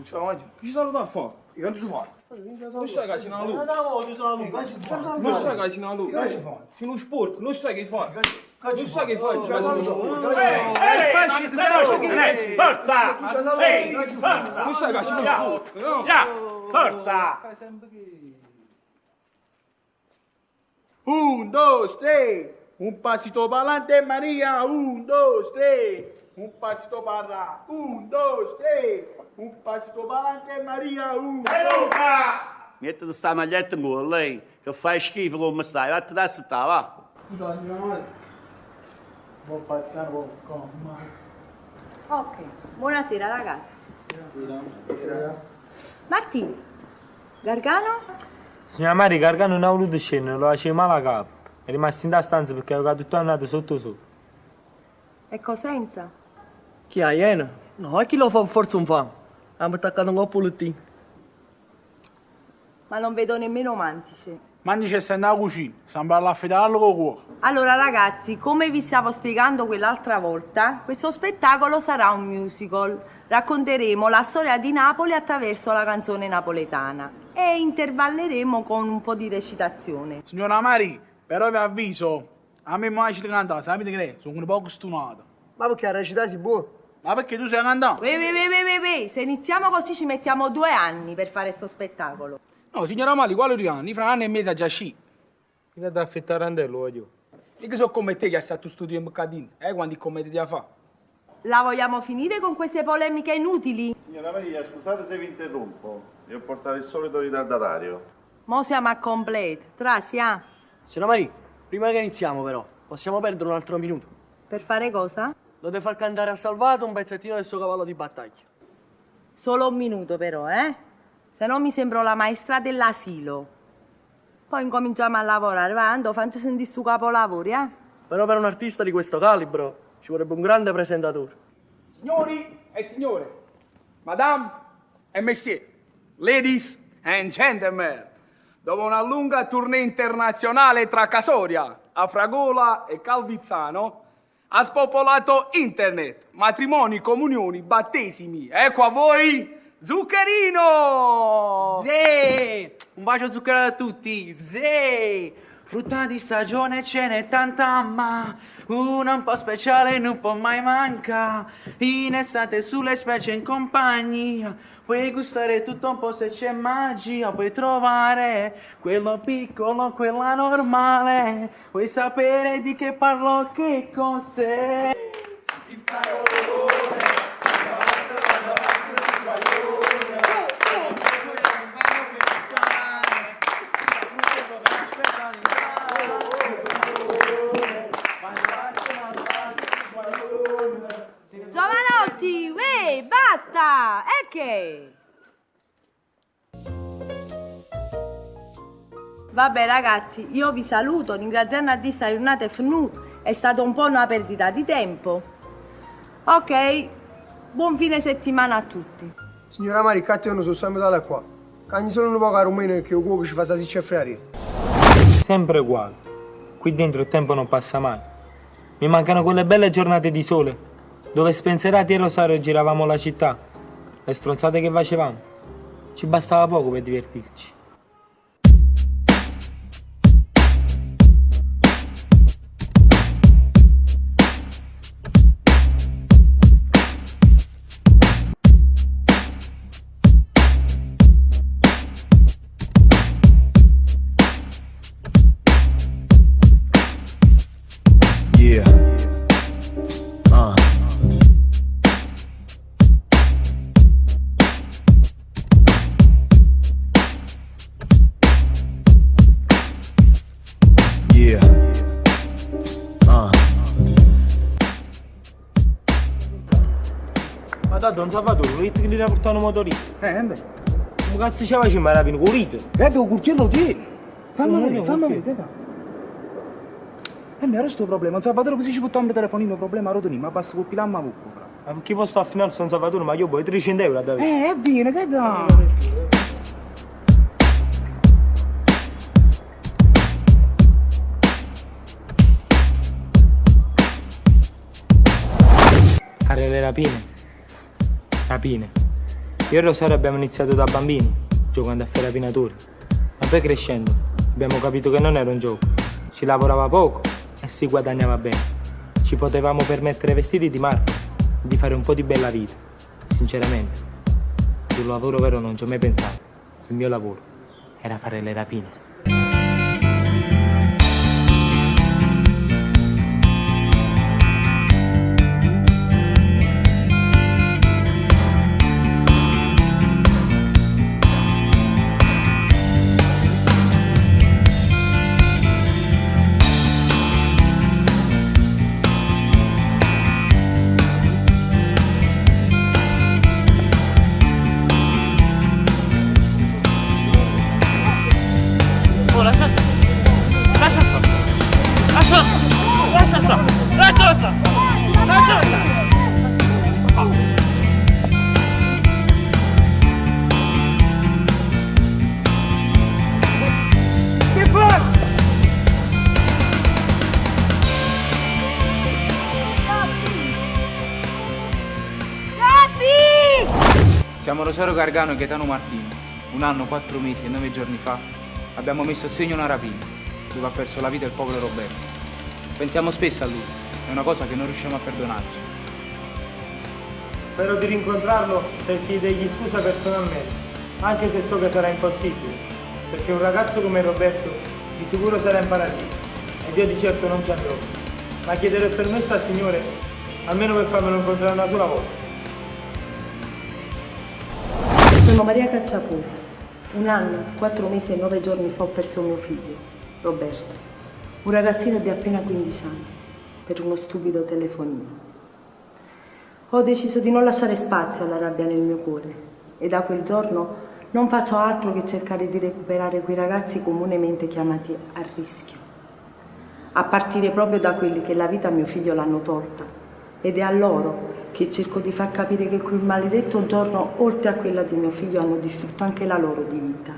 Ciao, chi saluta a fare? Io non ci fare. Non sai che si una luce. Non sai che si una luce. Si uno sporco, non sai che fai. Non sai che fai. Forza! Ehi, forza! Non sai che si uno sporco. Forza! 1, 2, 3. Un pasito para adelante, María. 1, 2, 3. Un pasito para. 1, 2, 3. Un pasito para adelante, Maria, Luca! Mettete sta maglietta in culo, lei, che fai schifo come stai, vatti da sta, va. Scusa, male. Buon pazziano, Ok, buonasera ragazzi. Martì, Gargano? Signora Mari, Gargano non ha voluto scendere, lo faceva male a capo. È rimasto in da stanza perché aveva tutto andato sotto sotto. E Cosenza? Chi ha iena? No, è chi lo fa forse un fan. Abbiamo attaccato un po' il Ma non vedo nemmeno Mantice. Mantice sta nella cucina, sembra all'affidarlo con cuore. Allora ragazzi, come vi stavo spiegando quell'altra volta, questo spettacolo sarà un musical. Racconteremo la storia di Napoli attraverso la canzone napoletana e intervalleremo con un po' di recitazione. Signora Mari, però vi avviso, a me mai ci cantare, sapete che è? Sono un po' stunato. Ma perché a recitare si può? Ma perché tu sei cantato? Se iniziamo così ci mettiamo 2 anni per fare questo spettacolo. No, signora Mali, quale 2 anni? Fra 1 anno e mezzo già sci. Io da affittare Randello, voglio. E che so come te che stai tu studio in Boccadino, quanti commedi a fa? La vogliamo finire con queste polemiche inutili? Signora Maria, scusate se vi interrompo. Io ho portato il solito ritardatario. Mo siamo a completo. Trasia. Signora Maria, prima che iniziamo però, possiamo perdere un altro minuto? Per fare cosa? Dovete far cantare a Salvato un pezzettino del suo cavallo di battaglia. Solo 1 minuto però, Se no mi sembro la maestra dell'asilo. Poi incominciamo a lavorare, va, Ando, faccio sentire su capolavori, Però per un artista di questo calibro ci vorrebbe un grande presentatore. Signori e signore, madame e messieurs, ladies and gentlemen, dopo una lunga tournée internazionale tra Casoria, Afragola e Calvizzano, ha spopolato internet, matrimoni, comunioni, battesimi. Ecco a voi Zuccherino! Sì! Un bacio zuccherato a tutti! Sì! Frutta di stagione ce n'è tanta, ma una un po' speciale non può mai mancare. In estate sulle specie in compagnia, puoi gustare tutto un po' se c'è magia, puoi trovare quello piccolo, quella normale, puoi sapere di che parlo, che cos'è. Giovanotti, basta! E che? Vabbè ragazzi, io vi saluto, ringraziando a questa giornata FNU, è stata un po' una perdita di tempo. Ok, buon fine settimana a tutti. Signora Mari, io non sono sempre da qua. Cagni solo un po' a rumeno che il cuoco ci fa salsiccia e frari. Sempre uguale. Qui dentro il tempo non passa mai. Mi mancano quelle belle giornate di sole, dove spensierati e Rosario giravamo la città. Le stronzate che facevamo. Ci bastava poco per divertirci. Ma da Don Salvatore, volete che li portano motorino? Beh. Come cazzo ci facciamo rapino? Con rito? Vedo un curtiello tieni. Fammi vedere. Era sto problema, non Salvatore così ci buttiamo il telefonino, problema rotolino, ma basta col pilamma mucco, fra. Ma perché posso al finale San Salvatore, ma io poi 300 euro a davvero. Viene, che da? Fare le rapine. Rapine. Io e Rosario abbiamo iniziato da bambini, giocando a fare rapinatori. Ma poi crescendo abbiamo capito che non era un gioco. Si lavorava poco e si guadagnava bene. Ci potevamo permettere vestiti di marca e di fare un po' di bella vita. Sinceramente, sul lavoro vero non ci ho mai pensato. Il mio lavoro era fare le rapine. Siamo Rosario Gargano e Gaetano Martino. 1 anno, 4 mesi e 9 giorni fa abbiamo messo a segno una rapina dove ha perso la vita il povero Roberto. Pensiamo spesso a lui, è una cosa che non riusciamo a perdonarci. Spero di rincontrarlo per chiedergli scusa personalmente, anche se so che sarà impossibile, perché un ragazzo come Roberto di sicuro sarà in paradiso ed io di certo non ci andrò, ma chiederò il permesso al Signore almeno per farmelo incontrare una sola volta. Sono Maria Cacciaputi. 1 anno, 4 mesi e 9 giorni fa ho perso mio figlio, Roberto, un ragazzino di appena 15 anni, per uno stupido telefonino. Ho deciso di non lasciare spazio alla rabbia nel mio cuore e da quel giorno non faccio altro che cercare di recuperare quei ragazzi comunemente chiamati a rischio. A partire proprio da quelli che la vita a mio figlio l'hanno tolta ed è a loro che cerco di far capire che quel maledetto giorno, oltre a quella di mio figlio, hanno distrutto anche la loro di vita.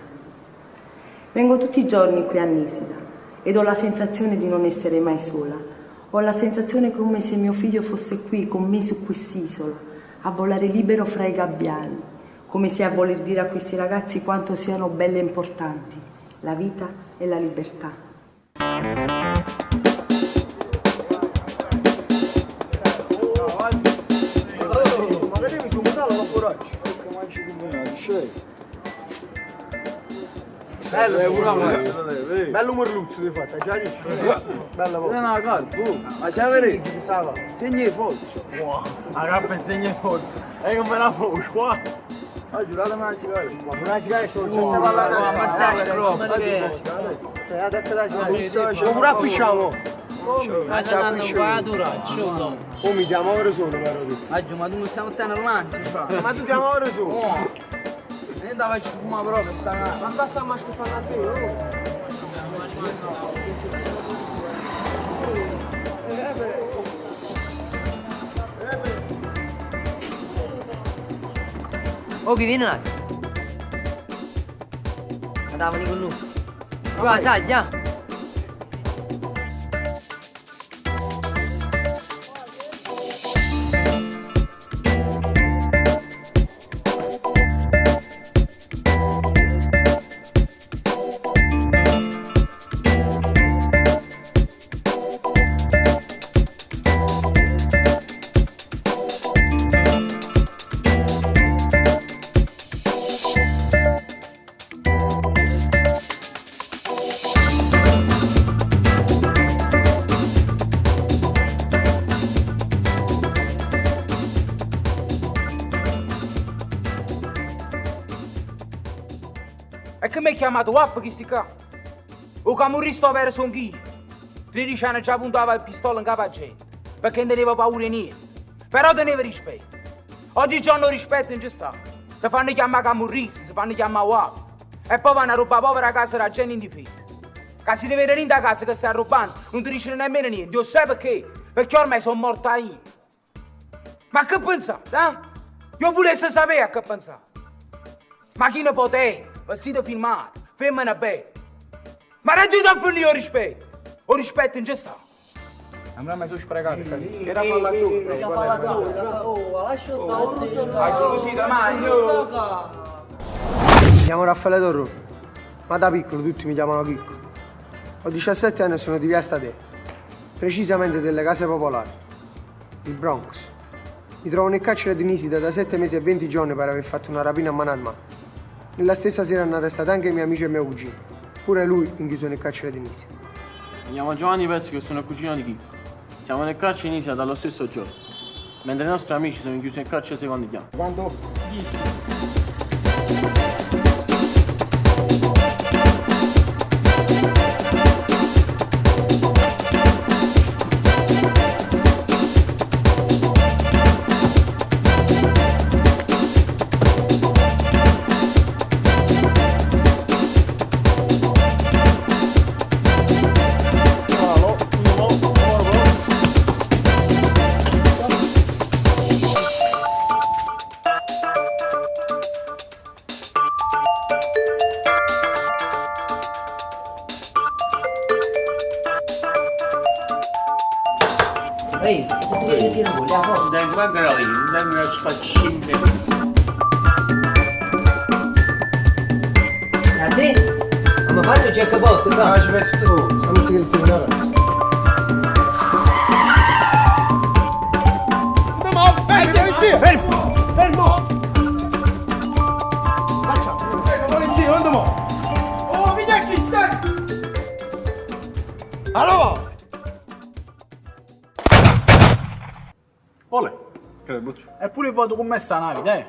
Vengo tutti i giorni qui a Nisida ed ho la sensazione di non essere mai sola. Ho la sensazione come se mio figlio fosse qui con me su quest'isola, a volare libero fra i gabbiani, come se a voler dire a questi ragazzi quanto siano belle e importanti la vita e la libertà. Bello merluzzo di fatto, già bella volta. No, calmo, ma c'è vero? Segni di forza. La cappa è segno di forza. E come la voce, qua? Ah, giuratemi una sigaretta. Ma una sigaretta non c'è se va alla testa. Ma stai scroll. Ha detto la sigaretta. Come la appicciamo? Ma ci appicciamo. Oh, mi chiamo ora solo, vero? Ma tu mi stiamo tenendo avanti. Ma tu chiamo ora solo? E da faccio fumare proprio sta ma basta ma ascoltare a te, oh, chi viene là? Andavano con lui. Qua, sai, già. E che mi hai chiamato Wap chi sti qua? O camurristo vero son chi? 13 anni già puntava il pistola in capo a gente, perché non teneva paura di niente. Però teneva rispetto. Oggi giorno rispetto non ci sta. Si fanno chiamare camurristi, si fanno chiamare Wap. E poi vanno a rubare povera casa da gente indifesa. Che si deve venire da casa che stai rubando, non ti dicono nemmeno niente. Io sai perché? Perché ormai sono morta io. Ma che pensate, eh? Io volessi sapere a che pensate. Ma chi ne potete? Vestito filmato, femmina bella. Ma reggete a finire il rispetto. O rispetto non c'è sta. Non mi sono sprecato. Era pallatura. Oh, lascia stare. Hai gelosia, ma io... Mi chiamo Raffaele Torro, ma da piccolo tutti mi chiamano Chicco. Ho 17 anni e sono di via Stadè, precisamente delle case popolari, il Bronx. Mi trovo nel carcere di Nisida da 7 mesi e 20 giorni per aver fatto una rapina a mano armata. Nella stessa sera hanno arrestato anche i miei amici e mio cugino, pure lui rinchiuso nel carcere di Nisida. Mi chiamo Giovanni Pesci e sono il cugino di Chicco. Siamo nel carcere di Nisida dallo stesso giorno, mentre i nostri amici sono chiusi nel carcere secondo chiamo. Quanto? 10. Ehi, tutti che ci tirano la forza. Dai, guarda lì, dai una spaccina. A te? Ma fatto il jackpot, qua? Ah, ci penso tu, sono tutti che li tirano adesso. Polizia! Fermo! Fermo! Facciamo! Ecco, polizia, quando mo? Oh, mi dai chi stai? Allora! Ole, eppure vado con me sta nave, eh?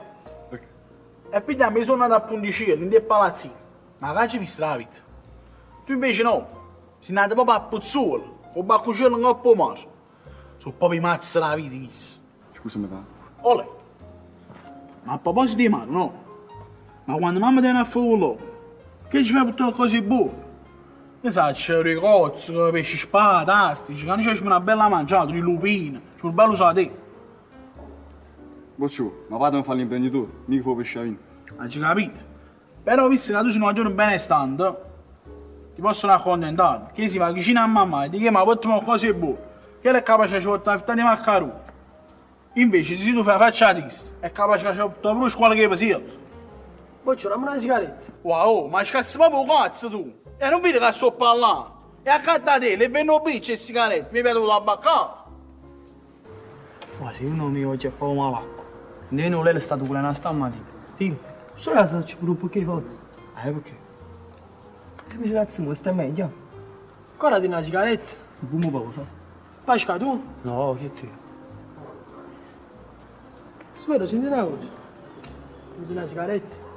E pigliamo mi sono andato a Ponticello, in dei palazzini. Ma che ci vista la vita? Tu invece no, sei nato proprio a Pozzuolo, con Baccucello in coppa mare. Sono proprio i mazzi della vita, visto. Scusami, va. Ole, ma a proposito di mare, no? Ma quando mamma tiene a fuoco, che ci fa per tutte cose buone? Ne sai, c'è ricozzi, pesci spada, astici, quando c'è una bella mangiata, di lupine, c'è un bello satè. Bocciù, ma fatemi fare l'imprenditore, mica fa pesciavino. Hai capito? Però visto che tu sei un giorno benestante, ti possono accontentare. Che si va vicino a mamma e ti chiama portami cose buone. Che è capace di portare una fitta di maccaroni. Invece se tu fai la faccia triste, è capace di portare pure scuola che passi. Boccio, dammi una sigaretta. Wow, ma scazzi proprio cazzo tu! E non vedi che sto parlando? E accanto a te, le benno picce e sigarette, mi vedo la bacca. Ma se uno mi oggi è proprio malacco. Non è lei è stato quella stamattina. Sì. Sto casa ci pure un po' che forza. Perché? Che mi cazzo mo, stai meglio? Ancora di una sigaretta? Un fumo poco fa. Pasca tu? No, che tu? Spero, senti una cosa. Di una sigaretta?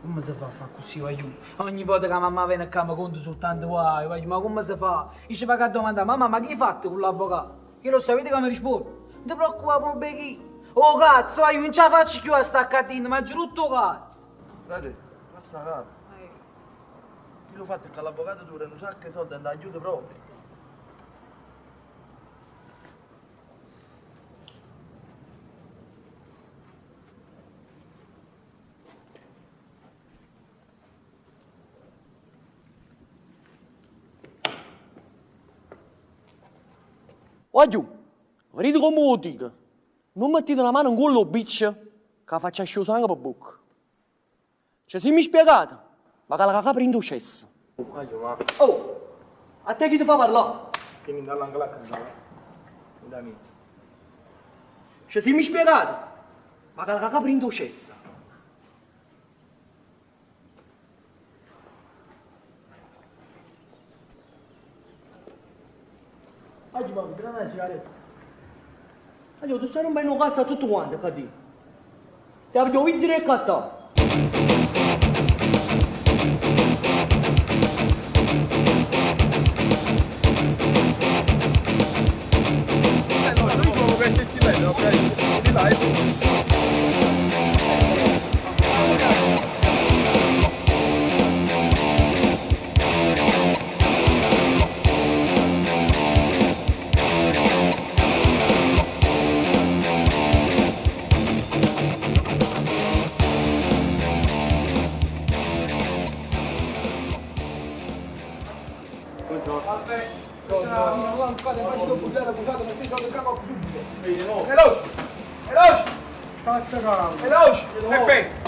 Come si fa a fare così, voglio? Ogni volta che mamma viene a casa conto soltanto voglio, ma come si fa? Dice va a domandare, mamma, ma che hai fatto con l'avvocato? Che lo sapete come risponde? Non ti preoccupare per un becchino. Oh cazzo, io non ce la faccio più a sta catena, ma giuro tutto cazzo. Frate, basta caro. Chi lo fatto è che l'avvocato dura un sacco di soldi e non aiuta proprio. Voglio, vedete come lo dico? Non mettete la mano in quello bitch che faccia scioso sangue per bocca. Cioè, se mi spiegate, ma che la cacca prende cesso. Oh, a te chi ti fa parlare? Tieni dall'anche la canzone. Da mezzo. Cioè, se mi spiegate, ma che la cacca prende cesso. Oggi va a prendere una sigaretta. Allora, tu stai un bel cazzo a tutto quanto, cadi. Ti abbiamo visto il cattà. No, io dicevo che si vede, ok? Di là, veloce! Veloce! State calmo. Veloce! Peppe!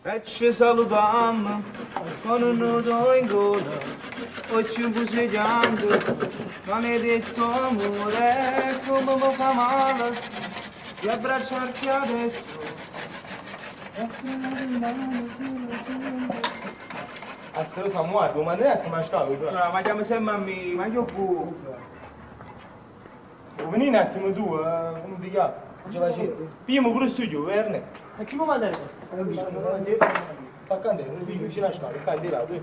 E ci salutiamo con un nudo in gola, occhi busseggiando, maledetto amore, come mi fa male di abbracciarti adesso. Anzi, lo so, muoio, ma non è che mi stavi. Ma chiamo sempre a me, ma io pure. Vieni un attimo tu, come ti chiami? Ce la c'è. Pigliamo pure il studio, Verne. E chi mi manda le cose? Fa candela, non vi vicino a scala, candela, tu.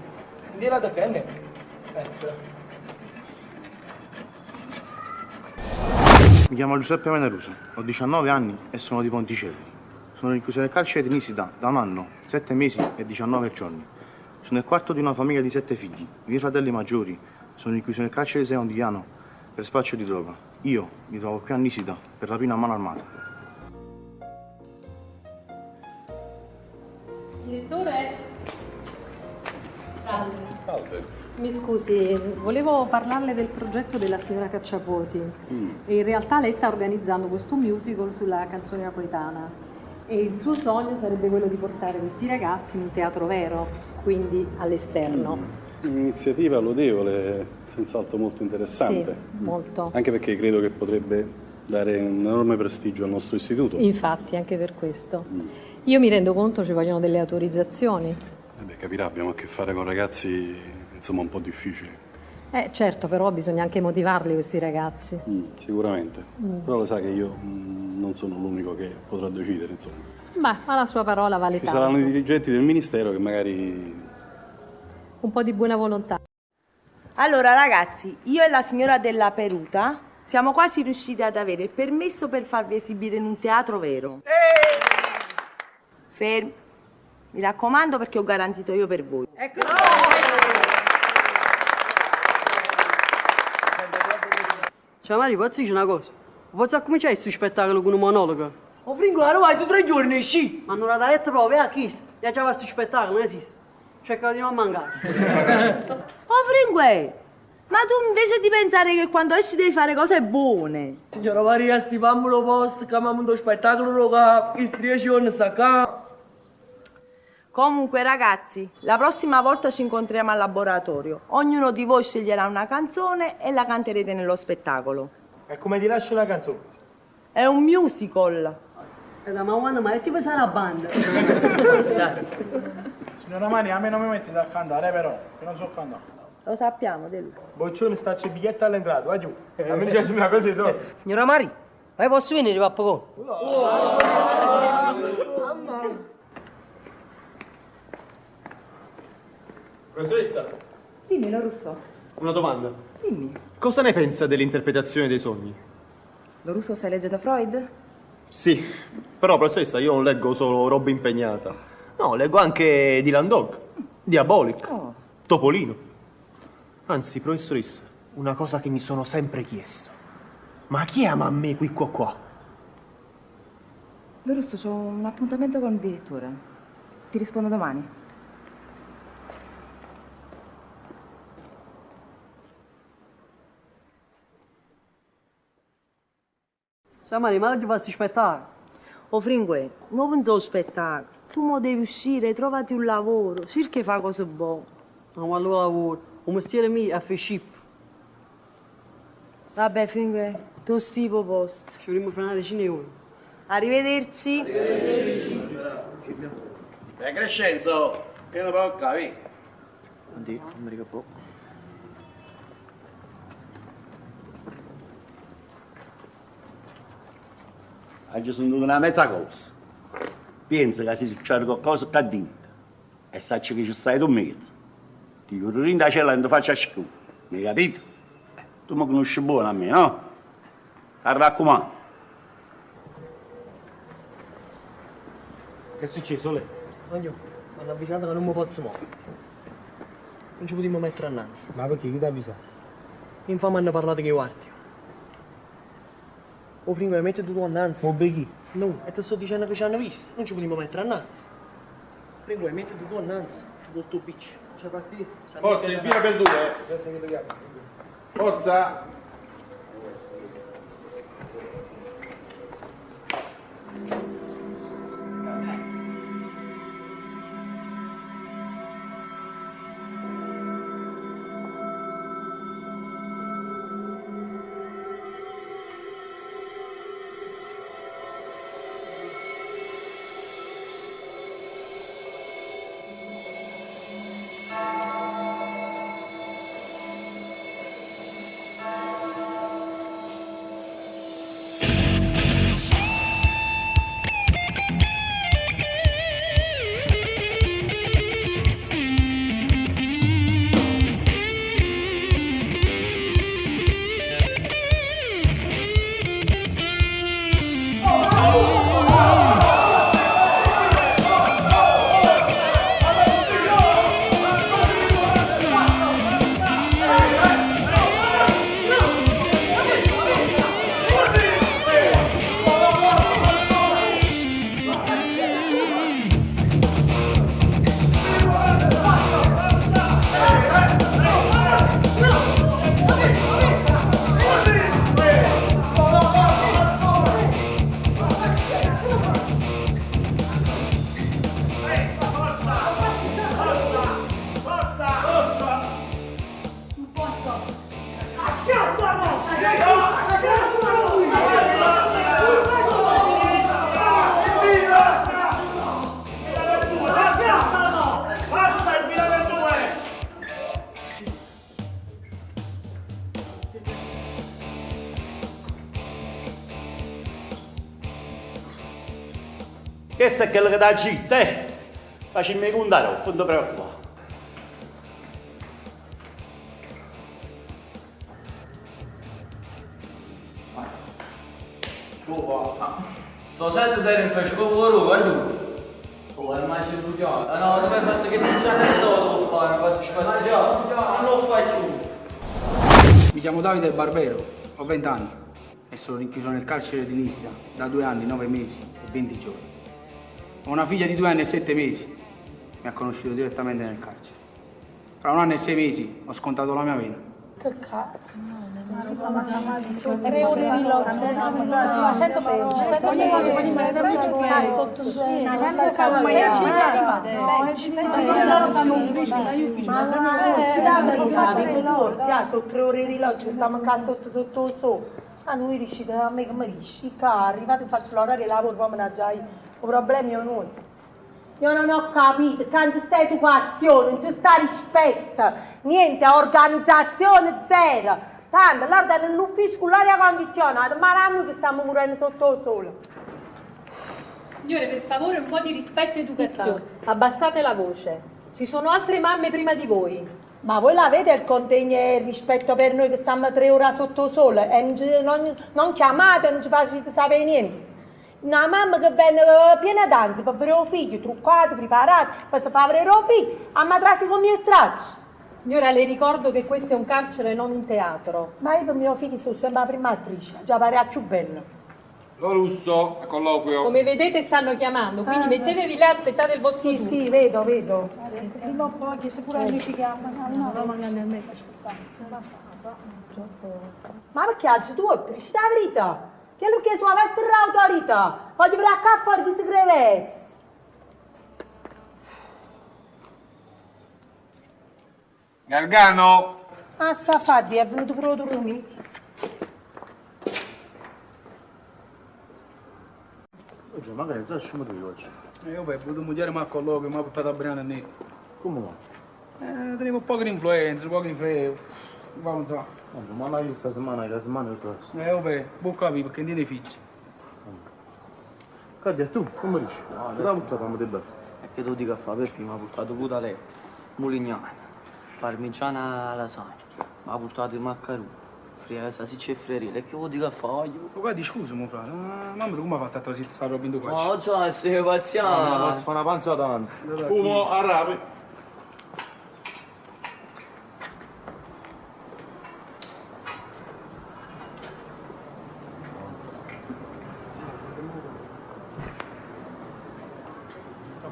Candela da penne. Mi chiamo Giuseppe Menaruso, ho 19 anni e sono di Ponticelli. Sono rinchiuso nel carcere di Nisida da un anno, 7 mesi e 19 giorni. Sono il quarto di una famiglia di 7 figli. I miei fratelli maggiori sono rinchiusi nel carcere di Sei Ondigliano per spaccio di droga. Io mi trovo qui a Nisida per rapina a mano armata. Direttore? Salve. Mi scusi, volevo parlarle del progetto della signora Cacciapuoti. E in realtà lei sta organizzando questo musical sulla canzone napoletana e il suo sogno sarebbe quello di portare questi ragazzi in un teatro vero, quindi all'esterno. Un'iniziativa lodevole, senz'altro molto interessante. Sì, molto. Anche perché credo che potrebbe dare un enorme prestigio al nostro istituto. Infatti, anche per questo. Io mi rendo conto ci vogliono delle autorizzazioni. Beh, capirà, abbiamo a che fare con ragazzi, insomma, un po' difficili. Certo, però bisogna anche motivarli questi ragazzi. Sicuramente. Però lo sa che io non sono l'unico che potrà decidere, insomma. Ma la sua parola vale Ci tanto. saranno i dirigenti del ministero che magari... Un po' di buona volontà. Allora ragazzi, io e la signora della Peruta siamo quasi riusciti ad avere il permesso per farvi esibire in un teatro vero. Fermi. Mi raccomando perché ho garantito io per voi. Ciao Mario, posso dire una cosa? Posso cominciare questo spettacolo con un monologo? Oh Fringo, allora vai tu 3 giorni, sì. Ma non la diretta proprio, a chi? Ya già questo spettacolo, non esiste. Cercalo di non mancare. Oh Fringue, ma tu invece di pensare che quando esci devi fare cose buone. Signora Maria, stipammo lo posto, chiamiamo uno spettacolo, che si riesce a staccare. Comunque ragazzi, la prossima volta ci incontriamo al laboratorio. Ognuno di voi sceglierà una canzone e la canterete nello spettacolo. E come ti lascio una canzone? È un musical. Ma quando mai ti sarà una banda? Signora Mani, a me non mi mettete a cantare però, che non so cantare. Lo sappiamo, Delu. Boccione sta c'è biglietto all'entrata, vai giù. A me dice una cosa solo. Signora Mari, vai posso venire qua poco? Professoressa, Dimmi, Lorusso. una domanda. Dimmi. Cosa ne pensa dell'interpretazione dei sogni? Lorusso, stai leggendo Freud? Sì, però professoressa io non leggo solo roba impegnata. No, leggo anche Dylan Dog, Diabolic, Topolino. Anzi, professoressa, una cosa che mi sono sempre chiesto. Ma chi ama a me qui qua? Lorusso, ho un appuntamento con il direttore. Ti rispondo domani. Ciao Mario, ma oggi faccio spettacolo. Oh Fringue, non penso spettacolo. Tu mo devi uscire, trovati un lavoro, cerca di fare cose buone. Ma quando lavoro? Un mestiere mio è fare ship. Vabbè Fringue, tu stipo posto. Ci vorremmo fare una decina di ore. Arrivederci. Crescenzo, che non può capire. Addio, non mi ricordo. Oggi sono una mezza cosa. Pensa che si succede qualcosa qua dentro. E sai che ci stai tu in mezzo. Ti corro in da cella e non ti faccio scuola. Mi hai capito? Tu mi conosci buono a me, no? Ti raccomando. Che è successo, lei? Voglio, mi hanno avvisato che non mi posso muovere. Non ci potremmo mettere annanzi. Ma perché? Chi ti ha avvisato? Infatti mi hanno parlato che guardi. Oh Fringo, metti tu annanzi. Ma chi? No, e ti sto dicendo che ci hanno visto. Non ci potremmo mettere annanzi. Fringo, metti tu annanzi. Col tuo piccio. C'è partito. Forza, il via per due. Forza. Questo è quello che dà città, Facciami contare, non ti preoccupare. Sto set te in fresco lavoro, guarda. Oh, immagino tu già. No, tu mi hai fatto che se c'è ne so devo fare, infatti ci passi già. Non lo fai più. Mi chiamo Davide Barbero, ho 20 anni e sono rinchiuso nel carcere di Nisida da 2 anni, 9 mesi e 20 giorni. Ho una figlia di 2 anni e 7 mesi, mi ha conosciuto direttamente nel carcere. Fra 1 anno e 6 mesi ho scontato la mia pena. Che cazzo? 3 ore di lotta, si va sempre peggio. Sai come sotto sono 3 ore di lotta, stiamo a casa sotto il sole. A noi riesci, a me che mi riesci, arrivate e faccio l'orario e lavoro, poi mangiare. Il problema è nostro. Io non ho capito, che non c'è educazione, non c'è rispetto, niente, organizzazione zero. Tanto, guarda, nell'ufficio con l'aria condizionata, ma l'anno che stiamo morendo sotto il sole. Signore, per favore un po' di rispetto e educazione. Abbassate la voce. Ci sono altre mamme prima di voi. Ma voi l'avete il contegno e il rispetto per noi che stiamo 3 ore sotto il sole e non chiamate, non ci facete sapere niente. Una mamma che venne piena d'ansia per avere un figlio, truccati, preparati, per far avere un figlio, a matrasi con i miei stracci. Signora, le ricordo che questo è un carcere, non un teatro. Ma io per mio figlio sono sempre la prima attrice, già pare più bella. Lo Russo, a colloquio. Come vedete stanno chiamando, quindi mettetevi là e aspettate il vostro turno. Sì, vedo. Prima o poi, se pure a noi ci chiamano, Ma perché oggi tu dici la verità? Che lui che sulla vostra autorità, voglio vedere a fuori chi si crede. Gargano! Ah, sta fatti, è venuto pure tu Rumi? Oggi magari non sai tu oggi. Io per potuto mugliare ma a colloquio, mi ha portato a Brianna Nero. Come va? Tenevo un po' di influenza, un po' di freo. Va non so. Ma la questa settimana, la settimana del prossimo. Vabbè, buon capire perché non tiene figli. Cadia, tu come riesci? Che l'ha buttata a te bene? E che tu dica a fare perché mi ha portato putalette, mulignana, parmigiana lasagna, mi ha portato i maccheroni, friare salsicce e friarielle. E che vuol dire a fare? Ma guardi, scusa, mio frate, ma mamma come ha fatto a trasire sta roba in due Ma già, sei pazziano. Fa una panza tanto. Fumo a rape.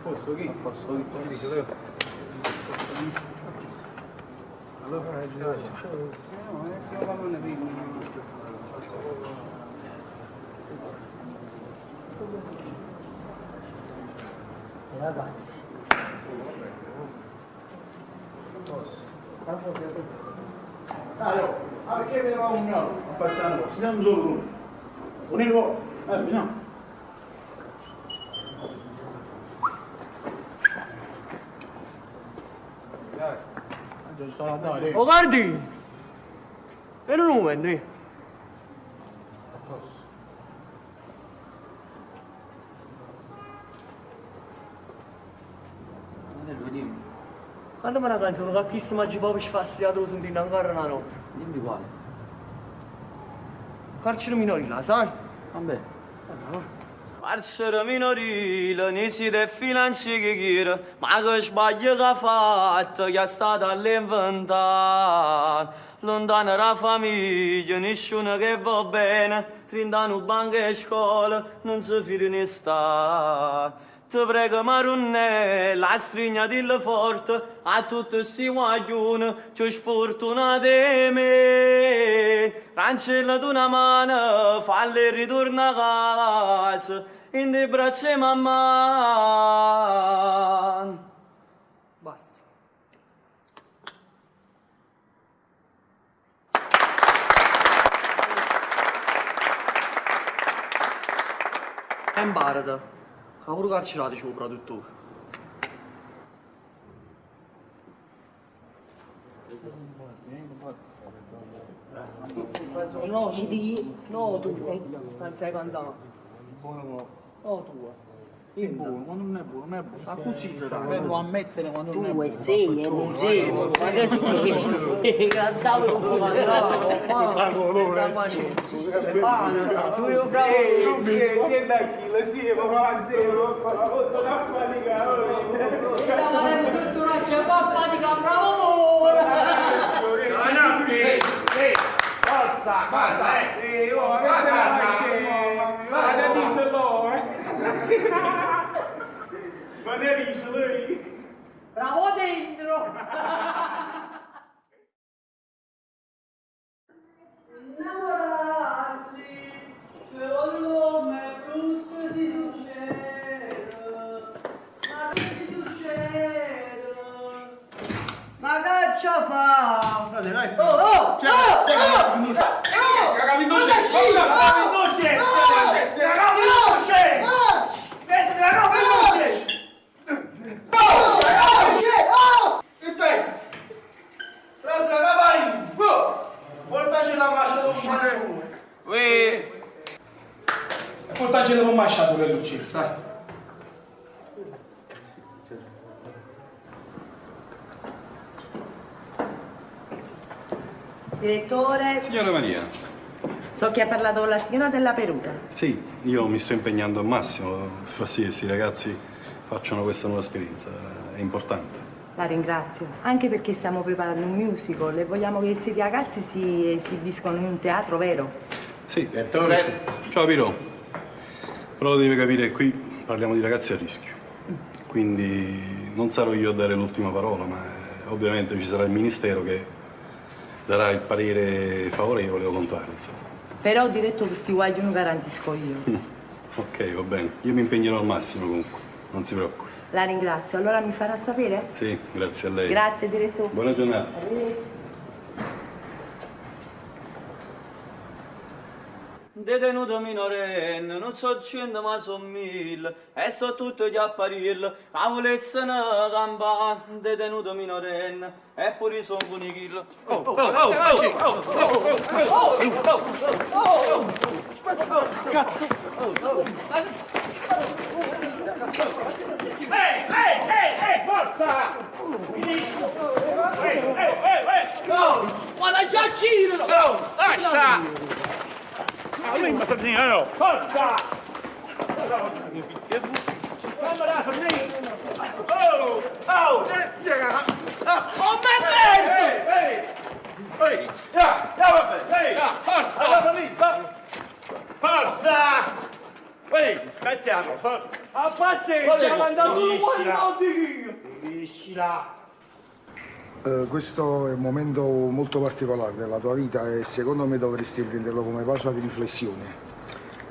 Posso chi? Posso chi? Allora, stiamo parlando prima. Ragazzi. Perché aveva un mio? Facciamo, ci siamo solo uno. Unico, no. Oh, guardi! E non vendi? Quando me la canzone che chi si mangia proprio ci fa stiato sentire ancora una notte? Dimmi quale? Carcere minorile, sai? Vabbè. Carcere minorile, ne si deve finanziare che chiede, ma che sbaglio che ha fatto, che è stato all'inventato. Lontano dalla famiglia, nessuno che va bene, rindano banche e scuole, non si fida ne sta. Ti prego Marunne, strignatilla forte, a tutti sti guaglioni, ci sfortunate me. Cancellati una mano, falle ritorna a casa, in te braccia mamma. Basta. E imparata. Cavolo carcerato c'è un produttore. No, no tu, non sei cantante. No tu. È buono, quando non è buono, non è buono. Ma così sarà. Devo ammettere quando non è Tu buono. sei, non sei, ma che sei? Cantavo un po' di Bravo dentro! Innamorarsi, però l'uomo è brutto di succede, ma che ti succede? Ma che ci fa? Oh! Portaci dopo masciato che luce, sai. Direttore, Signora Maria. so che ha parlato con la signora della Peruta. Sì, io mi sto impegnando al massimo per far sì che questi ragazzi facciano questa nuova esperienza. È importante. La ringrazio, anche perché stiamo preparando un musical e vogliamo che questi ragazzi si esibiscono in un teatro vero. Sì. Direttore. Ciao Piro. Però devi capire che qui parliamo di ragazzi a rischio. Quindi non sarò io a dare l'ultima parola, ma ovviamente ci sarà il Ministero che darà il parere favorevole o contrario, insomma. Però ho diretto questi guai non garantisco io. Ok, va bene. Io mi impegnerò al massimo comunque, non si preoccupi. La ringrazio, allora mi farà sapere? Sì, grazie a lei. Grazie direttore. Buona giornata. Detenuto minorenne, non so 100 ma so 1000 e so tutto gli apparirlo, la volessero campare, detenuto minorenne, e pure sono punichillo. Cazzo! Forza! Guarda già il Ciro! Lascia! Forza! Oh, forza! Aspettiamo, forza! A passeggio, siamo andati solo Questo è un momento molto particolare della tua vita e secondo me dovresti prenderlo come pausa di riflessione.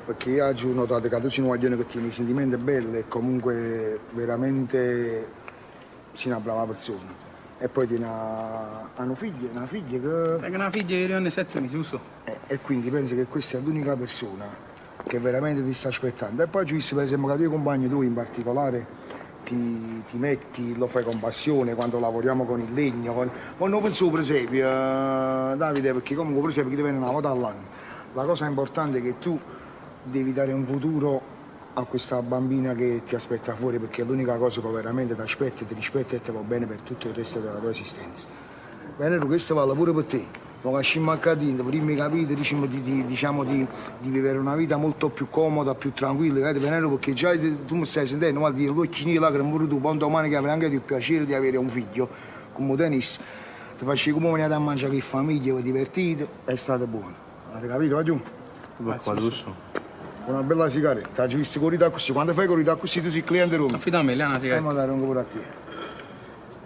Perché io oggi ho notato che tu sei un guaglione che tiene sentimenti belli e comunque veramente sei una brava persona. E poi tiene una figlia che... Perché una figlia di anni 7 mesi, giusto? E quindi penso che questa è l'unica persona che veramente ti sta aspettando. E poi ci visto per esempio che i tuoi compagni, tu in particolare, ti metti, lo fai con passione quando lavoriamo con il legno. Non penso per esempio, Davide, perché comunque per esempio ti viene una volta all'anno. La cosa importante è che tu devi dare un futuro a questa bambina che ti aspetta fuori, perché è l'unica cosa che veramente ti aspetta, ti rispetta e ti va bene per tutto il resto della tua esistenza. Bene, questo vale pure per te. Non lasciamo accadere, prima capite, diciamo di vivere una vita molto più comoda, più tranquilla, Venero, perché già tu mi stai sentendo, ma dire l'occhini là che pure tu, quando domani che avrai anche il piacere di avere un figlio, come tennis, ti faccio come venite a mangiare in famiglia, vi divertite, è stato buono. Avete capito, va giù? Qua giusto? Una bella sigaretta, hai visto corrida così, quando fai corrida così tu sei cliente Roma. Affida a me, lei è una sigaretta. Fammi dare un pure a te.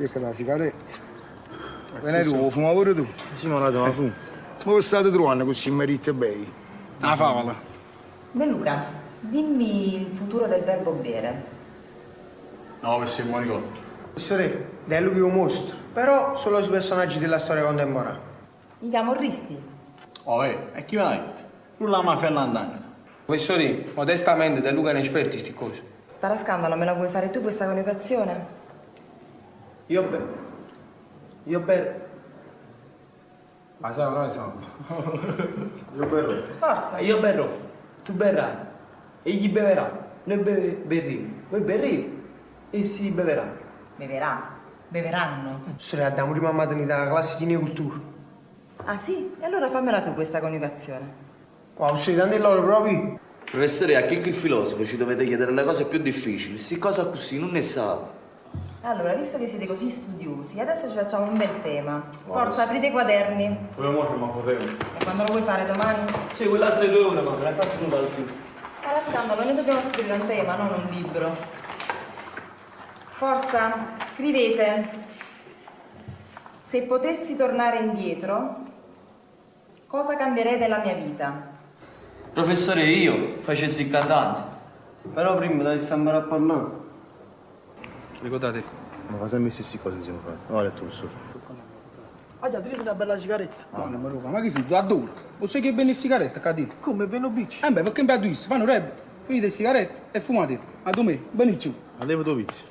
Ecco la sigaretta. Venero, lo fuma pure tu? Sì, ma la devo fumare. Ma voi state trovando così merite bei? Una favola. De Luca, dimmi il futuro del verbo bere. No, per sei buoni conti. Professore, De Luca è un mostro, però solo sui personaggi della storia contemporanea. I camorristi? Oh, e chi va a dire? Non la mafia all'andana. Professori, modestamente De Luca è un esperto di sti cose. Para scandalo, me la vuoi fare tu questa coniugazione? Io per... Ma sono noi siamo. Io berrò. Forza! Io berrò. Tu berrai. Egli beverà. noi berremo, voi berrete e si beverà. Beveranno. Sorella, abbiamo prima maternità, classe di neocultura. Ah sì? E allora fammela tu questa coniugazione. Wow, sei tanti loro proprio. Professore, a chi il filosofo ci dovete chiedere le cose più difficili, si cosa così non ne sa. Allora, visto che siete così studiosi, adesso ci facciamo un bel tema. Forza, aprite i quaderni. Come che mi potevo? E quando lo vuoi fare domani? Sì, quell'altre 2 ore, ma me la cazzo non vale più. Allora, scandalo, noi dobbiamo scrivere un tema, non un libro. Forza, scrivete. Se potessi tornare indietro, cosa cambierei della mia vita? Professore, io facessi il cantante. Però prima devi stampare a parlare. Ricordate? Ma fa sempre le stesse cose siamo fatti. Guarda tu, professore. Oggi addirittura una bella sigaretta. No, ma che sei, tu adulto? O sai che bene il sigaretta, cadito? Come, bene bici? Beh, perché mi adduissi, fanno rap, finite le sigarette e fumate. Ma tu me, benissimo. Andiamo tuo vizio.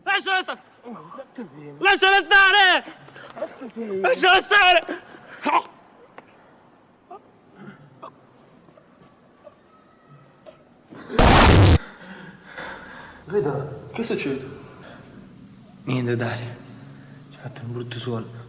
Lasciala stare! Lasciala stare! Lasciala stare! Veda, che succede? Niente, Dario. Ci ha fatto un brutto suono.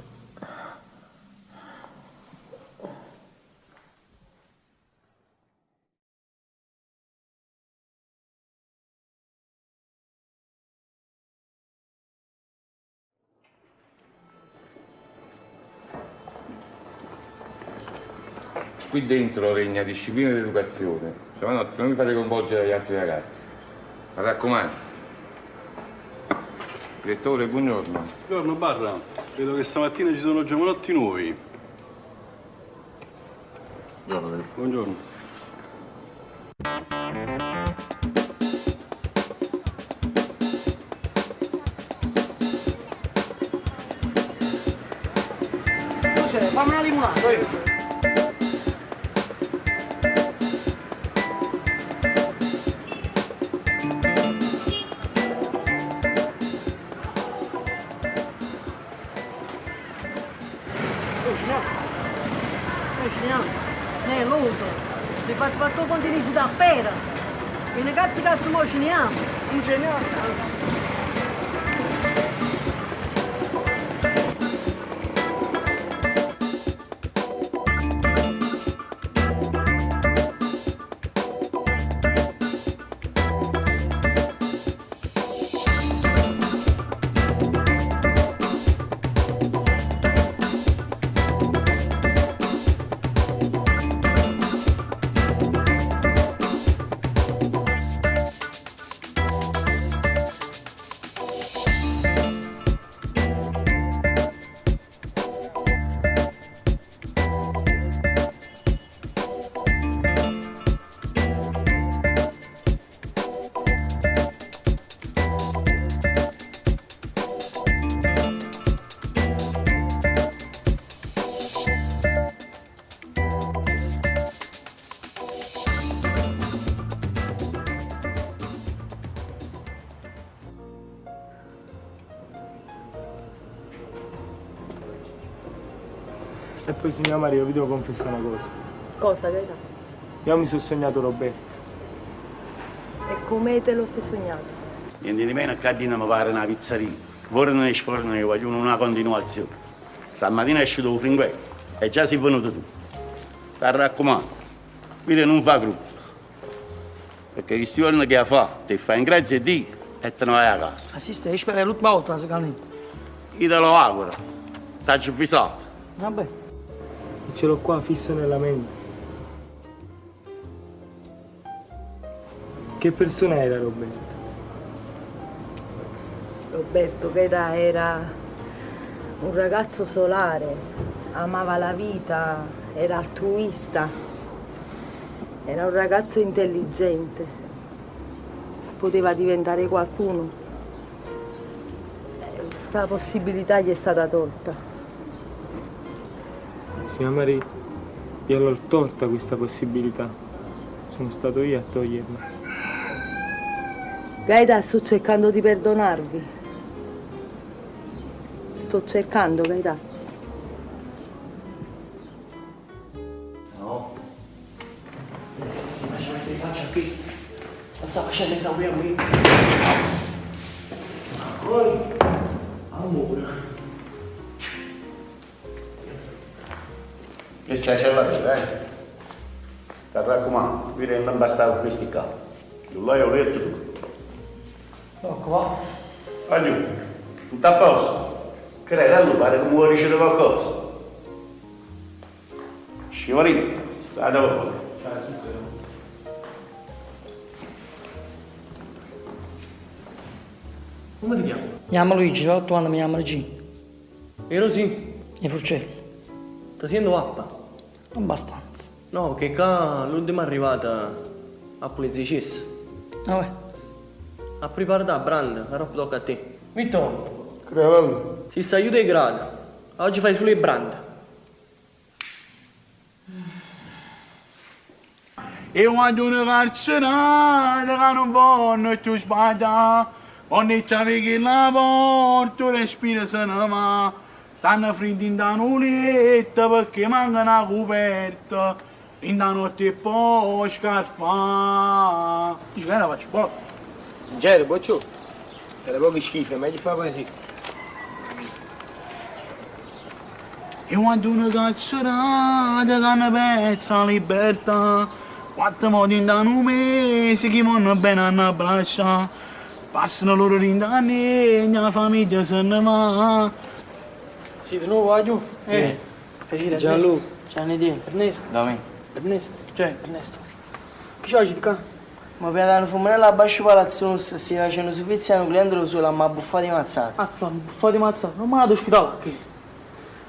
Qui dentro regna disciplina ed educazione. Giovanotti, non mi fate coinvolgere gli altri ragazzi. Mi raccomando. Direttore, buongiorno. Buongiorno, Barra. Vedo che stamattina ci sono giovanotti nuovi. Buongiorno. Buongiorno. Cos'è? Fammi una limonata, mi fate fatto contenuti da pera. Quindi cazzo mo ceniamo. Non ce ne ho. E poi, signora Maria, vi devo confessare una cosa. Cosa, Gaeta? Io mi sono sognato Roberto. E come te lo sei sognato? Niente di meno che a Dina mi pare una pizzeria. Vorrei sforno che vogliono una continuazione. Stamattina è uscito un fringuello e già si è venuto tu. Ti raccomando, qui non fa gruppo. Perché questi giorni che fa, ti fai in grazia di e te ne vai a casa. Assiste, io spero l'ultima volta, secondo me. Io te lo auguro. T'ho avvisato. Vabbè. Ce l'ho qua fisso nella mente. Che persona era Roberto? Roberto Gaeta era un ragazzo solare, amava la vita, era altruista, era un ragazzo intelligente, poteva diventare qualcuno. Questa possibilità gli è stata tolta. Signora Maria, io l'ho tolta questa possibilità. Sono stato io a toglierla. Gaeta, sto cercando di perdonarvi. Sto sto cercando, Gaetano. No. Si faceva che faccia a questo. La sta facendo esaurire a me. Poi, amore. E stai cercando, eh? Ti raccomando, qui non bastava questi capi. Non l'hai detto tu. No, qua. Aglio, tutto a posto. Credo, pare che vuoi ricevere qualcosa. Scivolino, sta dopo. Come ti chiami? Mi chiamo Luigi, ho 8 anni, mi chiamo Luigi. E Rosì? E Furcelli. Ti sento pappa? Abbastanza. No, che qua l'ultima è arrivata a polizia. Ah, beh. A preparare la branda, la roba tocca a te. Vitto, Credo. si sta aiuto ai gradi. Oggi fai solo le brande. E quando una carcerata che non vuole più sbagliare, quando c'è che la porta, respira se ne va. Stanno fritti in da nuletta perché manca una coperta. In da notte e poi scarfa. Dice che la faccio poco. Sincero, boccio. Era poco schifo, è meglio fare così. E quando una carcerata che ne pensa la libertà, quattro modi in da un mese che vanno bene a braccia, passano loro in da anni, la famiglia se ne va. Sì, di nuovo, giù. Piacere, Gianluca. Ciao, Nedino. Ernesto. Dove? Ernesto. Cioè, Ernesto. Che c'hai di qua? Ma per andare a fumare la bascia palazzo, stai facendo servizi a un cliente solo, ma buffati mazzate. Mazza, buffati mazzate. Non mi ha dato ospitale qui.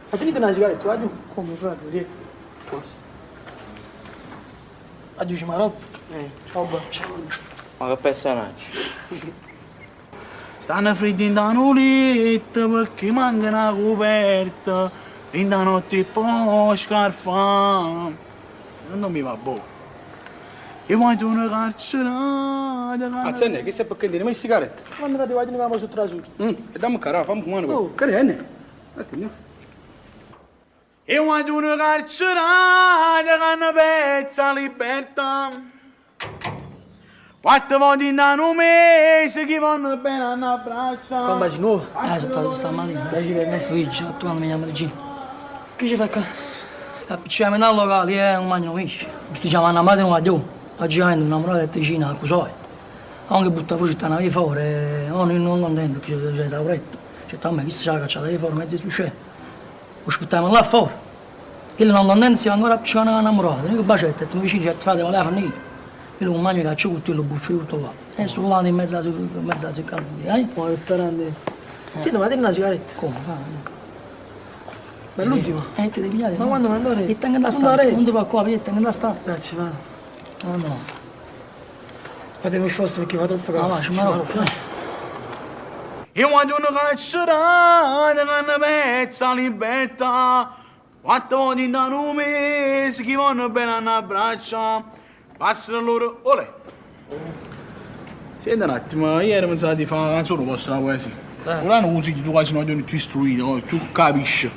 Ma tenete una sigaretta, va giù. Come, frate, vedi? Aggiungi ma roba. Ciao, ciao. Ma che personaggio. Stanno fritti in da nuletta perché manca una coperta, in da notte e poi scarfa. Non mi va buono. E quando una carcerata... Azzenne, che sei perché dire mai sigarette? Quando la devi venire sotto la suta. E dammi cara, fammi fumare. Oh, carene. E quando una carcerata che ne pensa la libertà, quattro volte in un mese che vanno bene a braccia. Con basi nuovo? Sono stato stamattina. Piacere, Ernesto. Luigi, 8 anni, mi chiamo Luigi. Che ci fai qua? Appicciamo nel locale, non mangiano pesce. Mi sto chiamando a madre non la devo. Oggi avendo una mura elettricina, così. Anche butta fuori città di fuori, non contento che c'è esauretto. C'è a me, chi si è cacciata di fuori, mezzo su scena. Lo aspettiamo là fuori. Quello non contento si va ancora appiccicando una innamorata. Noi che bacetta, e tu mi vicini, ci fate, ma lei fa niente. Io un magno che caccio tutto e lo buffo tutto qua. E sul lato in mezzo sul caldo, eh? Ma che tarante. Sì, ma tieni una sigaretta. Come? Ma è l'ultima? Ti devi pigliare. Ma quando mi andare? E tengo la stanza, non ti va qua, vedi, tengo la stanza. Grazie, va. No. Fatemi sforzo perché fa troppo caldo. Ah, va, ci marò. E quando una carcerata che ne pensa la libertà, quattro volte in un mese che vanno bene a braccia, passano loro... Olè! Senti un attimo, ieri pensavo di fare una canzone posto la poesia. Ora non consigli tu quasi non ti istruito, tu capisci.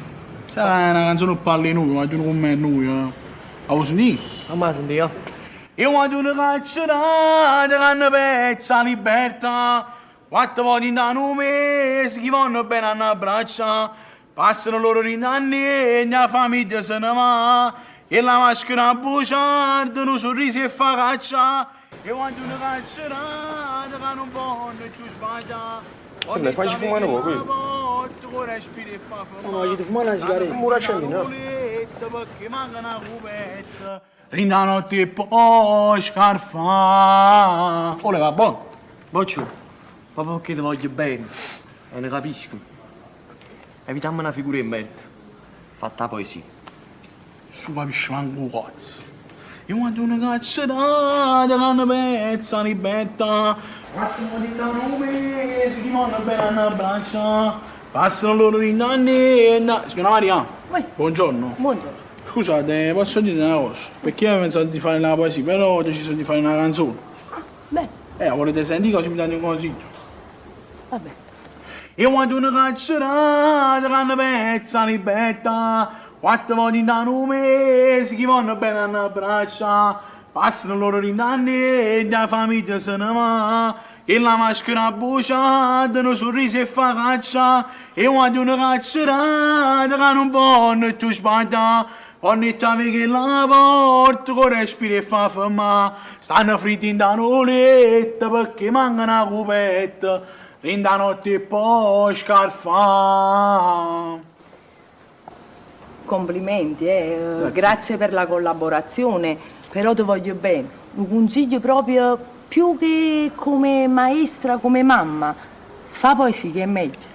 Sai, una canzone per parli noi, ma tu non con me noi. La vuoi sentire? Ma la sentiamo. E quando una carcerata che ne pensa la libertà, quattro volte in un mese che vanno bene a braccia, passano loro in anni e la famiglia se ne va, e la maschera bugiarda, un sorriso e fa caccia, e quando una carcerata che non vuole più sbagliare. Vabbè, facci fumare un po' No, gli devo fumare una sigaretta. Non mi accendi, no? Perché manca una coperta, rinda notte e poi scarfa. Ole, va buono. Boccio, proprio perché ti voglio bene e ne capisco. Evitiamo una figura in merda. Fatta la poesia. Su capisci manco cazzo. E quando una carcerata che ne pensa la libertà, quattro di un mese che vanno bene a braccia, passano loro in anni e... Signora Maria, buongiorno. Buongiorno. Scusate, posso dire una cosa? Perché io avevo pensato di fare la poesia, però ho deciso di fare una canzone. Beh. Volete sentire così mi date un consiglio? Vabbè. E quando una caccerata che hanno pezza libertà, 4 volte in un mese che vanno bene a braccia, passano loro rindanni e la famiglia se ne va. E la maschera bruciata, un sorriso e fa caccia, e quando una caccerata che non vanno più sbagliare, ogni volta che la porta con respiro e fa fermare, stanno fritti in da letto perché mancano una copetta, in da notte e poi scarfa. Complimenti, grazie per la collaborazione, però ti voglio bene. Un consiglio proprio più che come maestra, come mamma. Fa poesia che è meglio.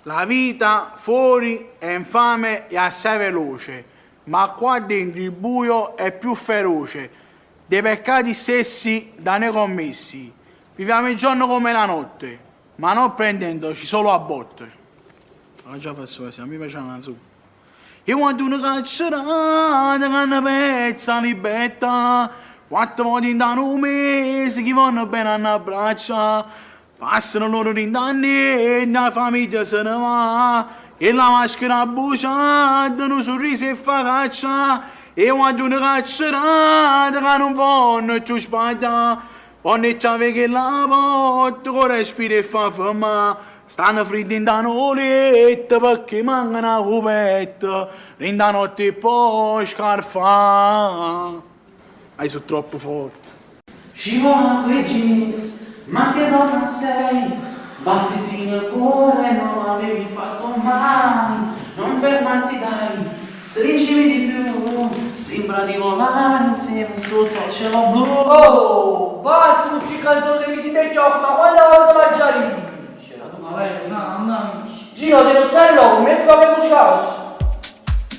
La vita fuori è infame e assai veloce, ma qua dentro il buio è più feroce. Dei peccati stessi da ne commessi. Viviamo il giorno come la notte, ma non prendendoci solo a botte. Ho già fatto questo, mi piace una su. E quando una caccerata che hanno pezza libertà, 4 volte in un mese che vanno bene a braccia, passano loro rindanni e la famiglia se ne va. E la maschera bruciata, un sorriso e fa caccia, e quando una caccerata che non vanno più sbagliare, ogni volta che la porta con respiro e fa fermare, stanno fritti in da letto perché mancano una copetta, in da notte e poi scarfa. Sono troppo forte. Ci vogliono quei jeans, ma che donna sei? Battiti nel cuore, non l'avevi fatto mai. Non fermarti dai, stringimi di più. Sembra di volare insieme sotto il cielo blu. Oh, basta con queste canzoni che mi si mette gioco, ma quando volta la giarina? Gino, devo stare loco, metti qualche musica rossa.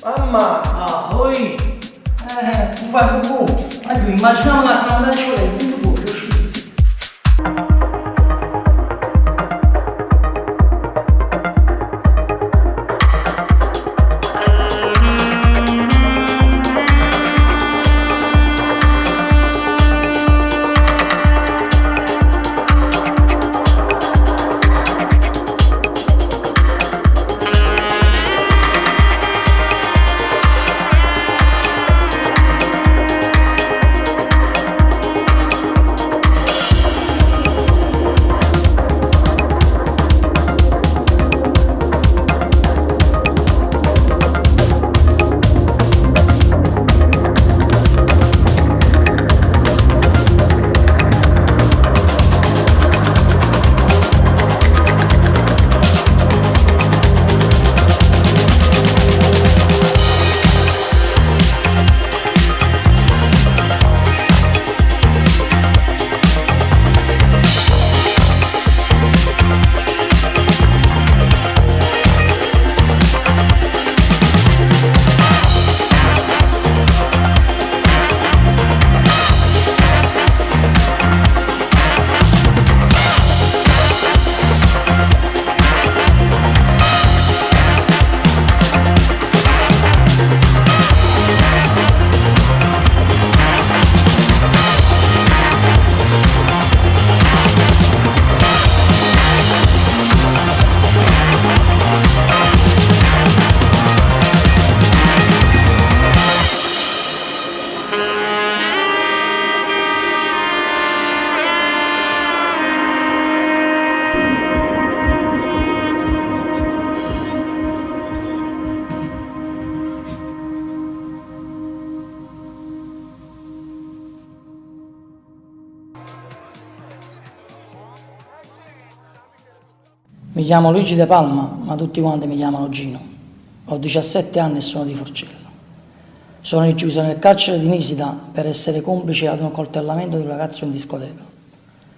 Mamma! Ah, poi... tu fai un po'. Ma io immaginavo che stiamo andando a scuola, quindi tu puoi, Mi chiamo Luigi De Palma, ma tutti quanti mi chiamano Gino. Ho 17 anni e sono di Forcello. Sono rinchiuso nel carcere di Nisida per essere complice ad un accoltellamento di un ragazzo in discoteca.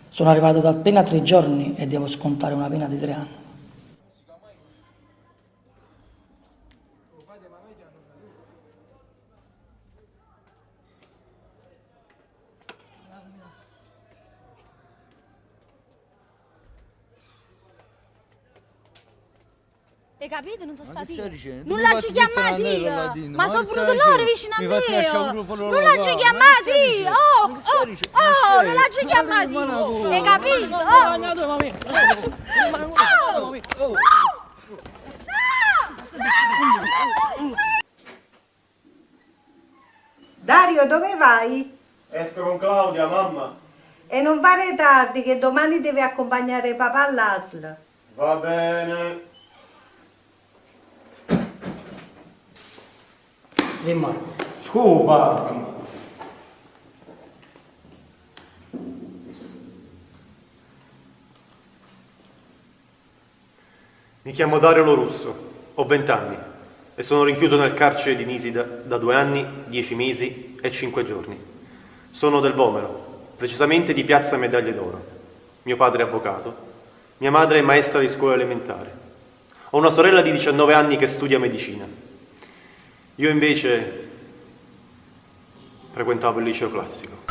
Sono arrivato da appena 3 giorni e devo scontare una pena di 3 anni. Hai capito? Non sono Ma che stati stai io. dicendo? Non Mi l'ha fatti ci chiamati mettere io. la ladina, Ma ma sono che stai venuto loro dicendo? vicino a Mi me. fatti lasciare pure fuori Non loro l'ha qua. ci Ma chiamati che stai io. dicendo? Oh, Ma che stai dicendo? Ma oh, stai- non l'ha ci Ma chiamati che rimane tu? io. Hai capito? Oh. Dario, dove vai? Esco con Claudia, mamma. E non fare tardi, che domani devi accompagnare papà all'ASL. Va bene. Le mazze. Scusa. Mi chiamo Dario Lorusso, ho 20 anni e sono rinchiuso nel carcere di Nisida da 2 anni, 10 mesi e 5 giorni. Sono del Vomero, precisamente di Piazza Medaglie d'Oro. Mio padre è avvocato, mia madre è maestra di scuola elementare. Ho una sorella di 19 anni che studia medicina. Io invece frequentavo il liceo classico.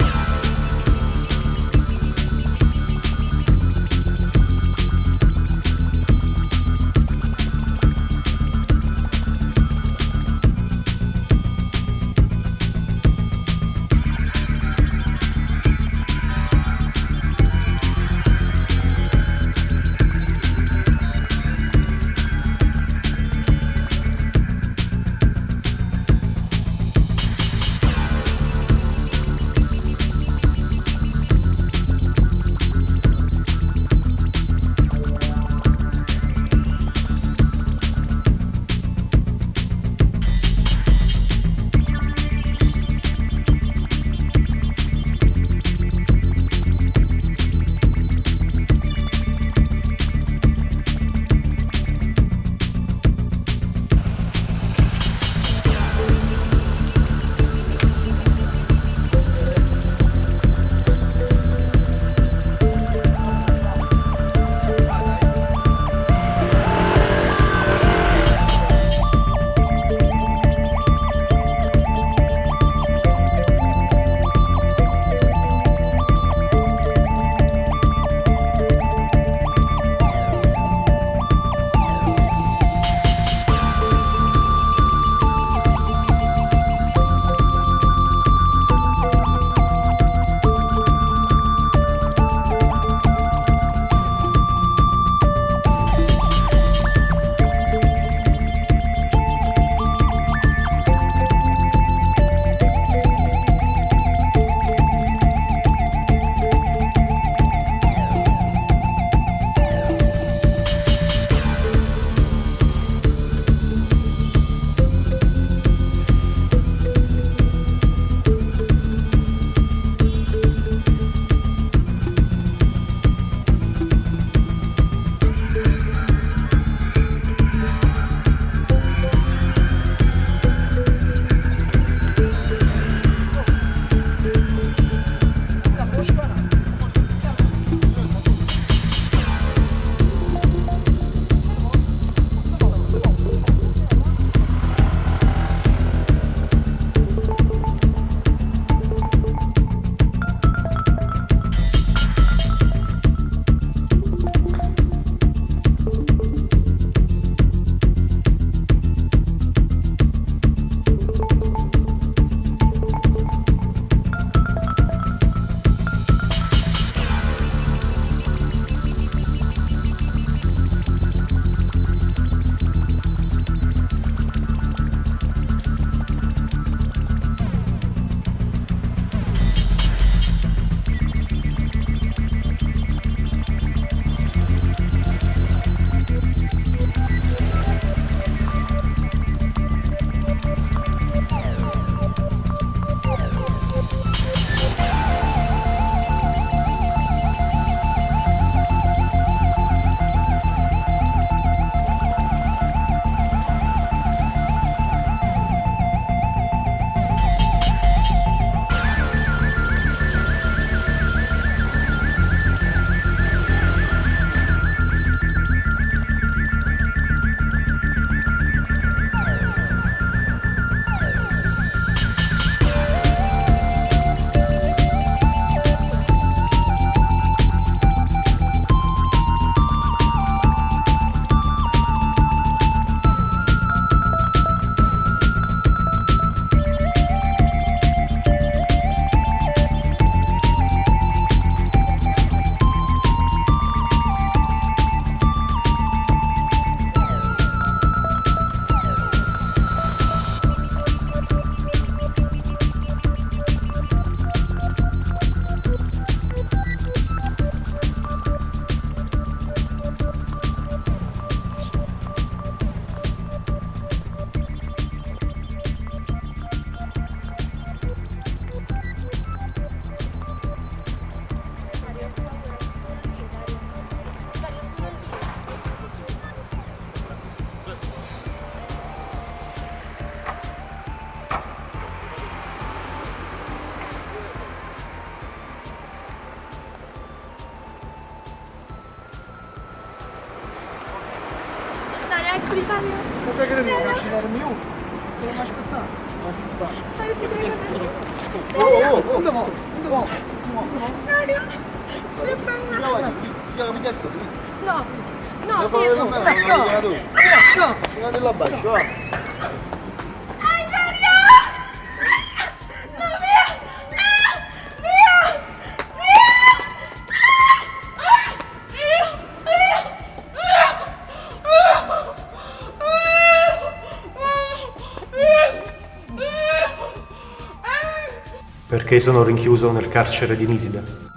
Perché che devi lasciare mio? Stiamo aspettando. Andiamo. No, Guarda là basso, va. Perché sono rinchiuso nel carcere di Nisida?